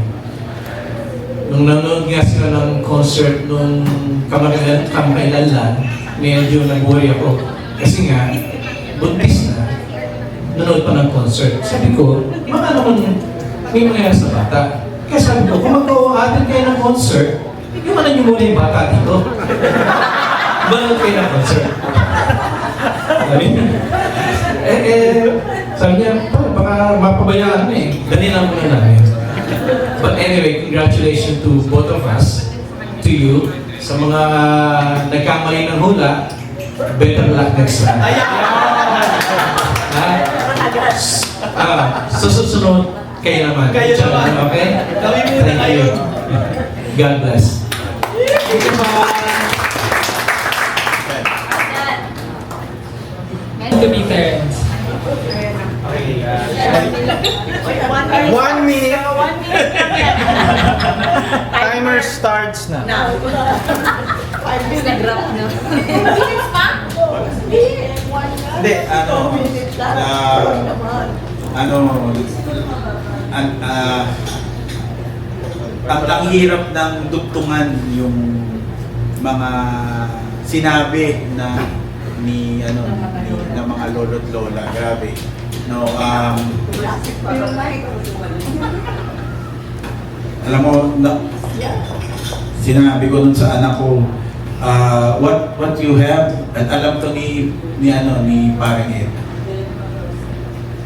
Nung nanonood nga sila ng concert nung kamakailan lang, medyo nag-worry ako. Kasi nga, buntis na, nanonood pa ng concert. Sabi ko, baka naman may mangyayari sa bata. Kaya sabi ko, kung mag-atin kayo ng concert, iwanan niyo muna yung bata dito. Manood kayo ng concert. Sabi niya, baka mapabayaan na dali lang muna namin. But anyway, congratulations to both of us, to you, sa mga nagkamali ng hula, better luck next time. Susunod, kayo naman. Okay? Thank you. God bless. To be parents. Okay, 1 minute. Timer starts na. Nag-rap na. Hindi, ang hirap ng dugtungan yung mga sinabi na ni mga lolo't lola. Grabe. No, alam mo, sinabi ko nun sa anak ko, what you have, at alam to ni parang Ed.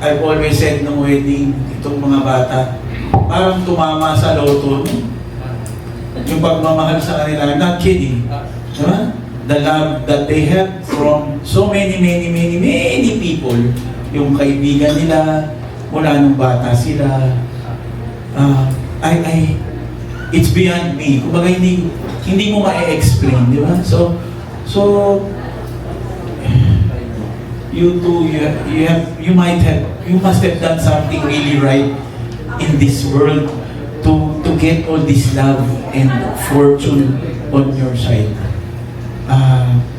I've always said nung wedding, itong mga bata, parang tumama sa loto. Yung pagmamahal sa kanila, I'm not kidding. Diba? The love that they have from so many people. Yung kaibigan nila, mula nung bata sila. It's beyond me. Kumbaga hindi mo ma-explain, di ba? So you too, you must have done something really right in this world to get all this love and fortune on your side.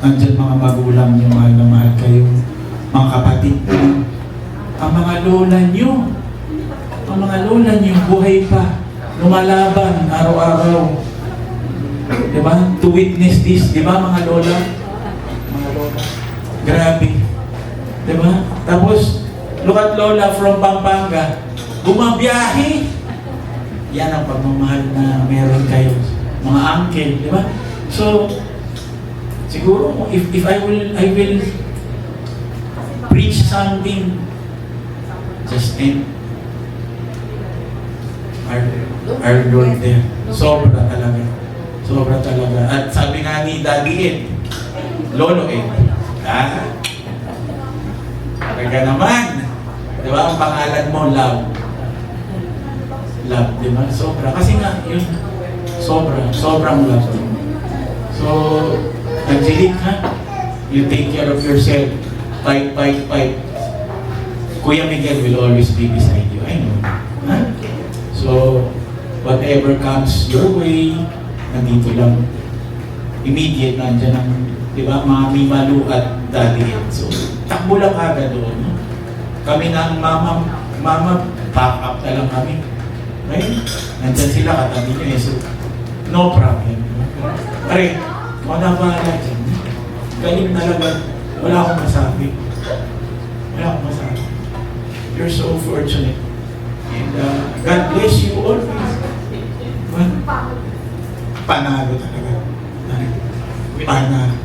Andyan mga magulang nyo, mahal na mahal kayo, mga kapatid nyo, ang mga lola nyo, buhay pa, lumalaban araw-araw. Diba? To witness this, diba mga lola? Grabe. Diba? Tapos, look at lola from Pampanga, bumabiyahe. Yan ang pagmamahal na meron kayo, mga uncle, di ba? So, siguro, if I will preach something, just end our Lord there. Sobra talaga. Sobra talaga. At sabi nga ni Daddy Ed, Lolo Ed, talaga naman. Di ba? Ang pangalan mo, Love. Love, di ba? Sobra. Kasi nga, yun, sobrang love. So, Angelique, ha? You take care of yourself. Fight. Kuya Miguel will always be beside you. I know. Ha? So, whatever comes your way, nandito lang. Immediate, nandyan ang, di ba, Mami Malu at Daddy Ed. So, takbo lang agad doon. No? Kami ng mama, pack up na lang kami. Right? Nandyan sila, katabi niyo. So, no problem. Pare, wala pa dyan. Galing talaga. Wala akong masabi. You're so fortunate. And God bless you always. Panalo talaga. Panalo.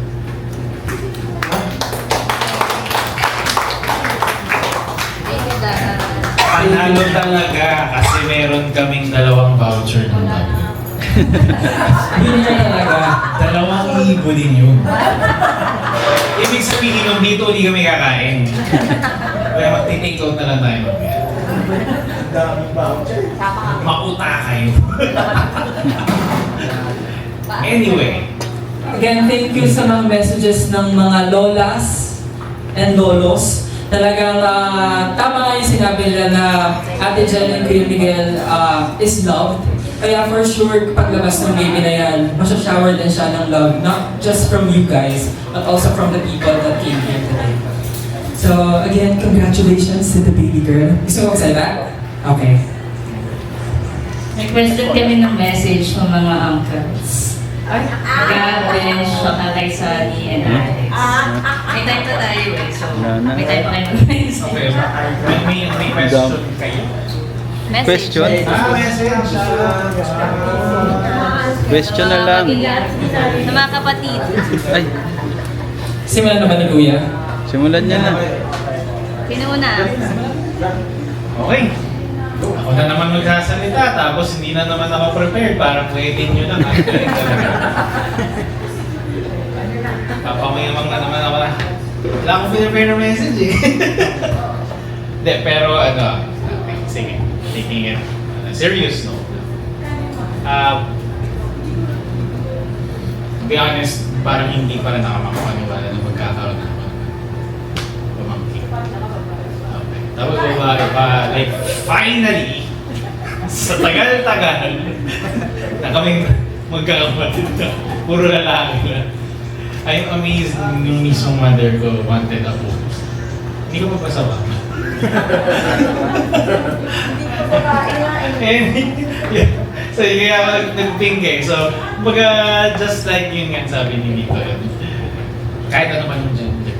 Panalo talaga kasi meron kaming 2 voucher ng bago. Yun na talaga. 2,000 din yun. Ibig sabihin nung dito hindi kami kakain. Kaya mag-take out na lang tayo mamaya. Ang daming voucher. Makuta kayo. Anyway, Again, thank you sa mga messages ng mga lolas and lolos. Talagang tama nga yung sinabi nila na Ate Jen and Kuya Miguel is loved. Kaya for sure, paglabas ng baby na yan, masya-shower din siya ng love, not just from you guys, but also from the people that came here today. So again, congratulations to the baby girl. Gusto mo magsalita? Okay. Requested kami ng message ng mga uncles. Gabrish, kay Sunny, and Alex. May time pa tayo eh, so may time pa kayo mag-message. okay. May question kayo. Question? Message. Question na lang. Sa mga kapatid. Ay, Simulan naman ni Kuya. simulan niya na. Pinuuna. Okay. Ako na naman magsasalita, tapos hindi na naman ako prepared. Parang pwede nyo lang. Actually, talaga. Papamuyamang na naman ako na. Wala akong pinapare na message eh. Hindi, pero ano, okay, sige. Taking it on a serious note. To be honest, parang hindi pa rin nakamapaniwala na magkakaroon na ako ng pamangkin. Okay. Tapos like, finally, sa tagal-tagal, na kaming magkakapatid na, puro lalaki na. I'm amazed nung mismong mother ko wanted ako. Hindi ko mapasawa. And, yeah. So, kaya ako nag-pink eh. So, just like yun nga sabi ni Nico, kahit ano man yung gender.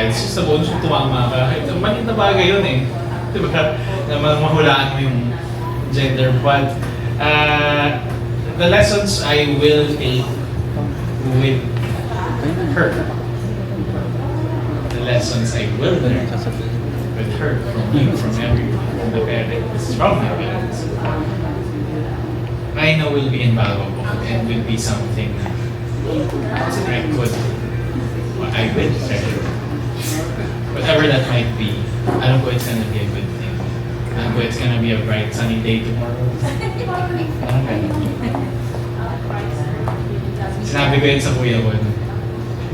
It's just a bonus kung tumama ka. Maliit na bagay yun eh. Diba? Na mahulaan mo yung gender. But, the lessons I will take with her, the lessons I will learn with her, from you, from everyone, from the parents, from my parents, I know will be invaluable and will be something I could, I will treasure. Whatever that might be, alam ko it's gonna be a good thing. Alam ko it's gonna be a bright sunny day tomorrow. Sinabi ko yun sa kuya ko.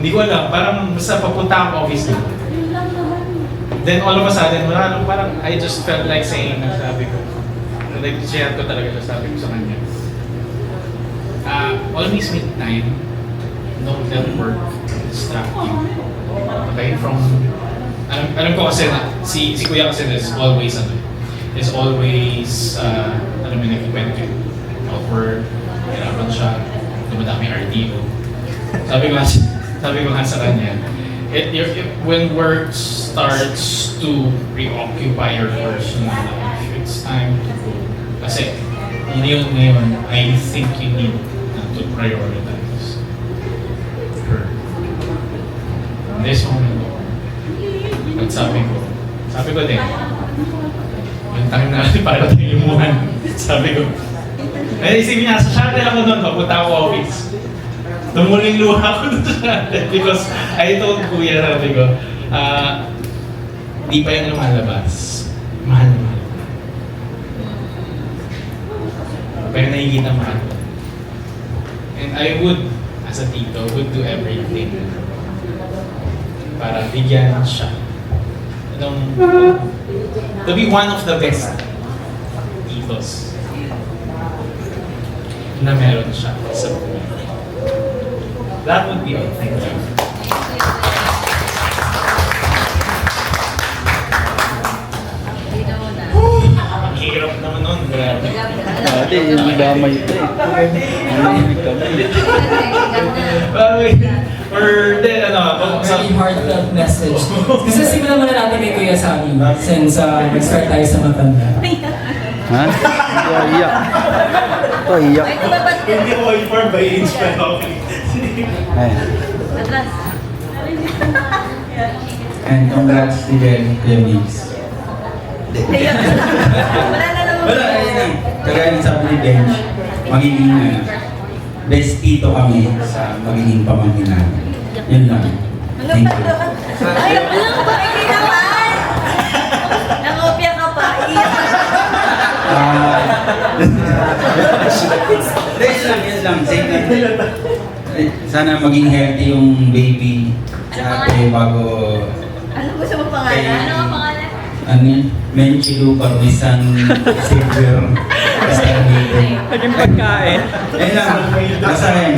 Hindi ko alam, parang basta papunta ako office na. Then all of a sudden, parang I just felt like saying, sabi ko, like share ko talaga, sabi ko sa kanya. Always make time, don't let work distract you. Okay, alam ko kasi na, si kuya kasi is always, alam mo, nag-kwento yun. Outward, hirapan siya, dumadami RTO. Sabi ko nga sa kanya, when work starts to preoccupy your personal life, it's time to go. Kasi yun ngayon, I think you need to prioritize her. This moment, at sabi ko din, yung time na natin para tayo limuhan. Sabi ko, isipin niya, sa shuttle ako doon, papunta ako office. Tumuling luha ko doon sa shuttle because I told Kuya, sabi ko, di pa yan lumalabas. Mahal na mahal. Pero nakikita mahal. And I would, as a tito, would do everything para bigyan siya. To be one of the best titos na meron siya sa buhay. That would be all. Thank you. Ang hirap naman nun. Grabe. Dati, yung damay ito eh. Nanahimik kami. Or then, Very heartfelt message. Kasi simulan muna natin kay Kuya Sammy since nag-start tayo sa matanda. Ha? Iyak. Ito, iyak. Hindi ko informed by age pa ako. Ay. And congrats to Jen, Kuya Migs. Wala, ayun lang. Kagaya ng sabi ni Benj, magiging best tito kami sa magiging pamangkin namin. Yun lang. Thank you. Ay, alam ko ba? Hindi naman! Nangopya ka pa. Iyak ka. Yun lang. Same lang. Sana maging healthy yung baby sa ate bago Ano gusto mo pangalan? Ano ang pangalan? ano yun? Menchilu Parmesan Silver Naging pagkain. ayun lang, basta na yun.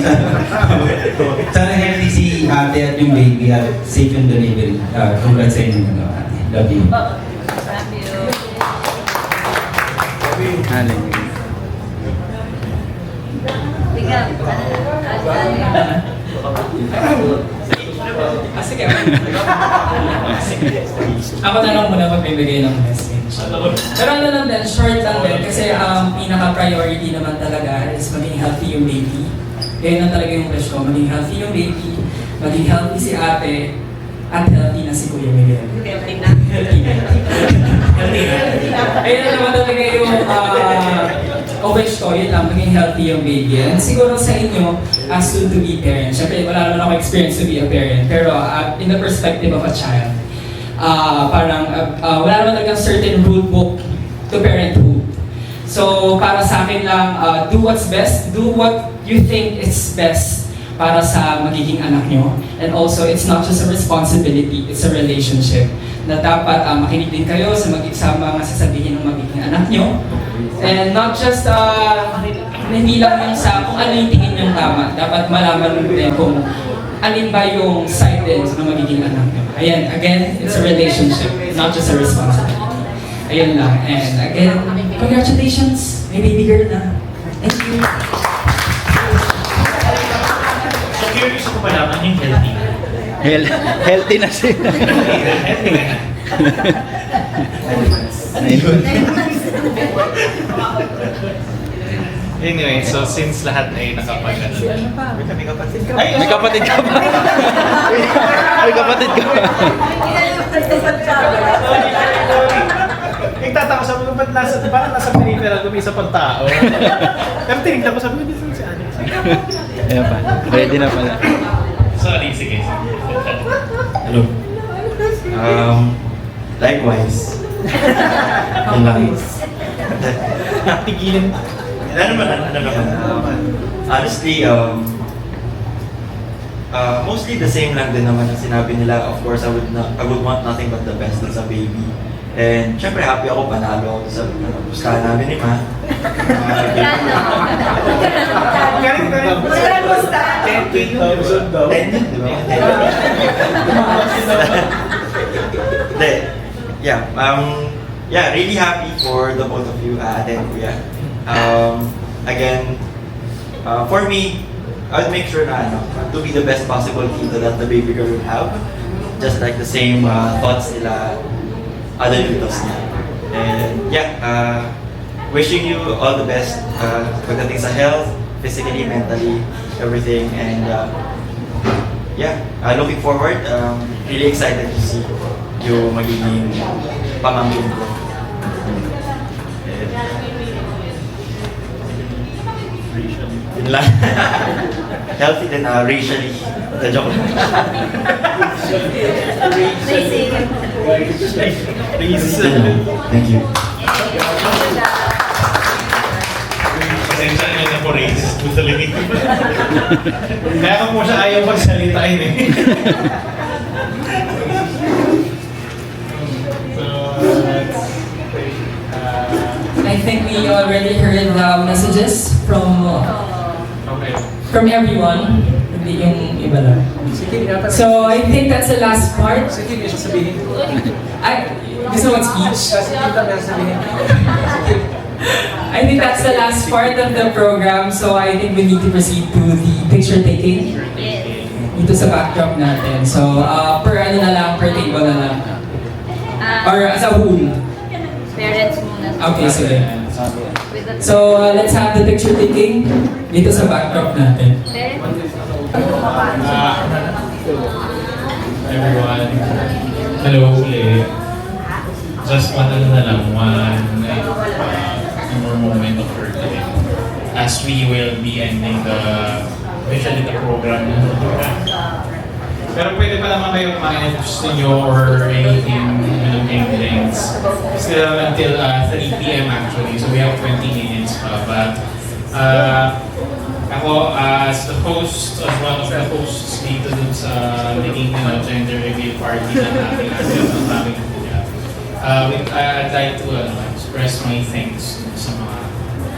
Sana healthy si ate at yung baby at safe yung delivery. Congrats sa inyo. Love you. Love you. Haling. Tingnan. Sige. Ako na lang muna magbibigay ng message. Pero ano lang din, short lang din kasi ang pinaka-priority naman talaga is maging healthy yung baby. Kaya na talaga yung wish ko, maging healthy yung baby, maging healthy si ate, at healthy na si Kuya Miguel. Healthy na. Healthy na. Ayun na naman talaga yung wish ko, yun lang, maging healthy yung baby. And siguro sa inyo, as soon-to-be parents, syempre wala naman ako experience to be a parent, pero in the perspective of a child, parang wala naman talagang certain rule book to parenthood. So para sa akin lang, do what's best, do what you think is best para sa magiging anak nyo. And also, it's not just a responsibility, it's a relationship na dapat makinig din kayo sa mga sasabihin ng magiging anak nyo. And not just, hindi lang yung sa kung ano yung tingin yung tama. Dapat malaman din kung alin ba yung side din ng magiging anak nyo. Ayan, again, it's a relationship, not just a responsibility. Ayun lang. And again, congratulations! May baby girl na. Thank you. So curious ko pala, yung healthy. Healthy na sila. Healthy na. Anyway, so since lahat ay nakapag-ano na, may kapatid ka. May kapatid ka ba? May kapatid ka ba? Nagtataka sa mga ba't parang nasa peripheral kung isa pang tao. Pero tinignan ko sabi ko, dito si Alex. Ayan pa. Ready na pala. Sorry, sige. Hello. Likewise. Yun lang. Tigilin. Ano naman. Honestly, mostly the same lang din naman ang sinabi nila. Of course, I would want nothing but the best dun sa baby. And syempre happy ako, panalo ako sa pustahan namin ni Ma. Galing. 10,000 daw. 10 yun, di ba? Hindi. Yeah, really happy for the both of you, Ate and Kuya. Again, for me, I would make sure na to be the best possible tito that the baby girl would have. Just like the same thoughts nila other titos niya. And yeah, wishing you all the best pagdating sa health, physically, mentally, everything. And looking forward. Really excited to see yung magiging pamangkin ko. Yun lang. Healthy din racially. The joke. Thank you. Pasensya naman na po racist po talaga. Kaya ka po siya ayaw magsalitain eh. I think we already heard the messages from everyone. Hindi yung iba lang. So I think that's the last part. Gusto mo speech? I think that's the last part of the program. So I think we need to proceed to the picture taking. Dito sa backdrop natin. So per table na lang. Or as a whole. Parents muna. Okay, sige. So, let's have the picture taking dito sa backdrop natin. Everyone, hello ulit. Just one more moment of her today. As we will be ending officially the program. Pero pwede pa naman kayo kumain gusto nyo or anything, things. Still until 3 p.m. actually, so we have 20 minutes but ako as the host, as one of the hosts dito dun sa naging gender reveal party na namin I'd like to express my thanks sa mga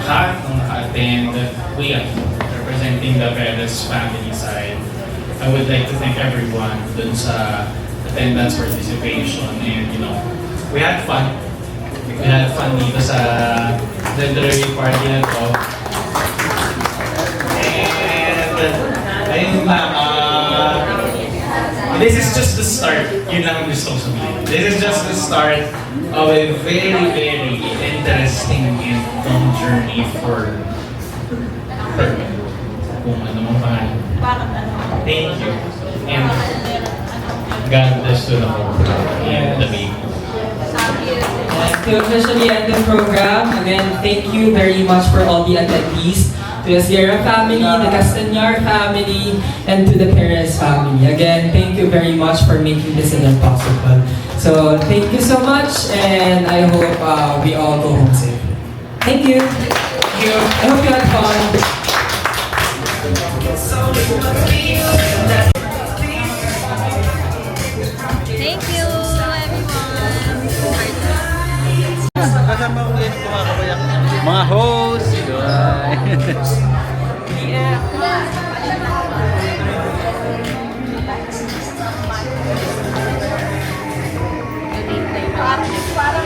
lahat ng naka-attend. We are representing the Perez family side. I would like to thank everyone dun sa attendance, participation, and we had fun. We had fun dito sa gender reveal party na to. And ayun lang, this is just the start. Yun lang ang gusto ko sabihin. This is just the start of a very, very interesting and long journey for her. Kung ano mong pangalan. Thank you. And God bless to the whole and the baby. To officially end the program, again, thank you very much for all the attendees. To the Sierra family, the Castañar family, and to the Perez family. Again, thank you very much for making this event possible. So, thank you so much, and I hope we all go home safe. Thank you. Thank you. I hope you had fun. Thank you, everyone. Kasama ko yun mga host. Parang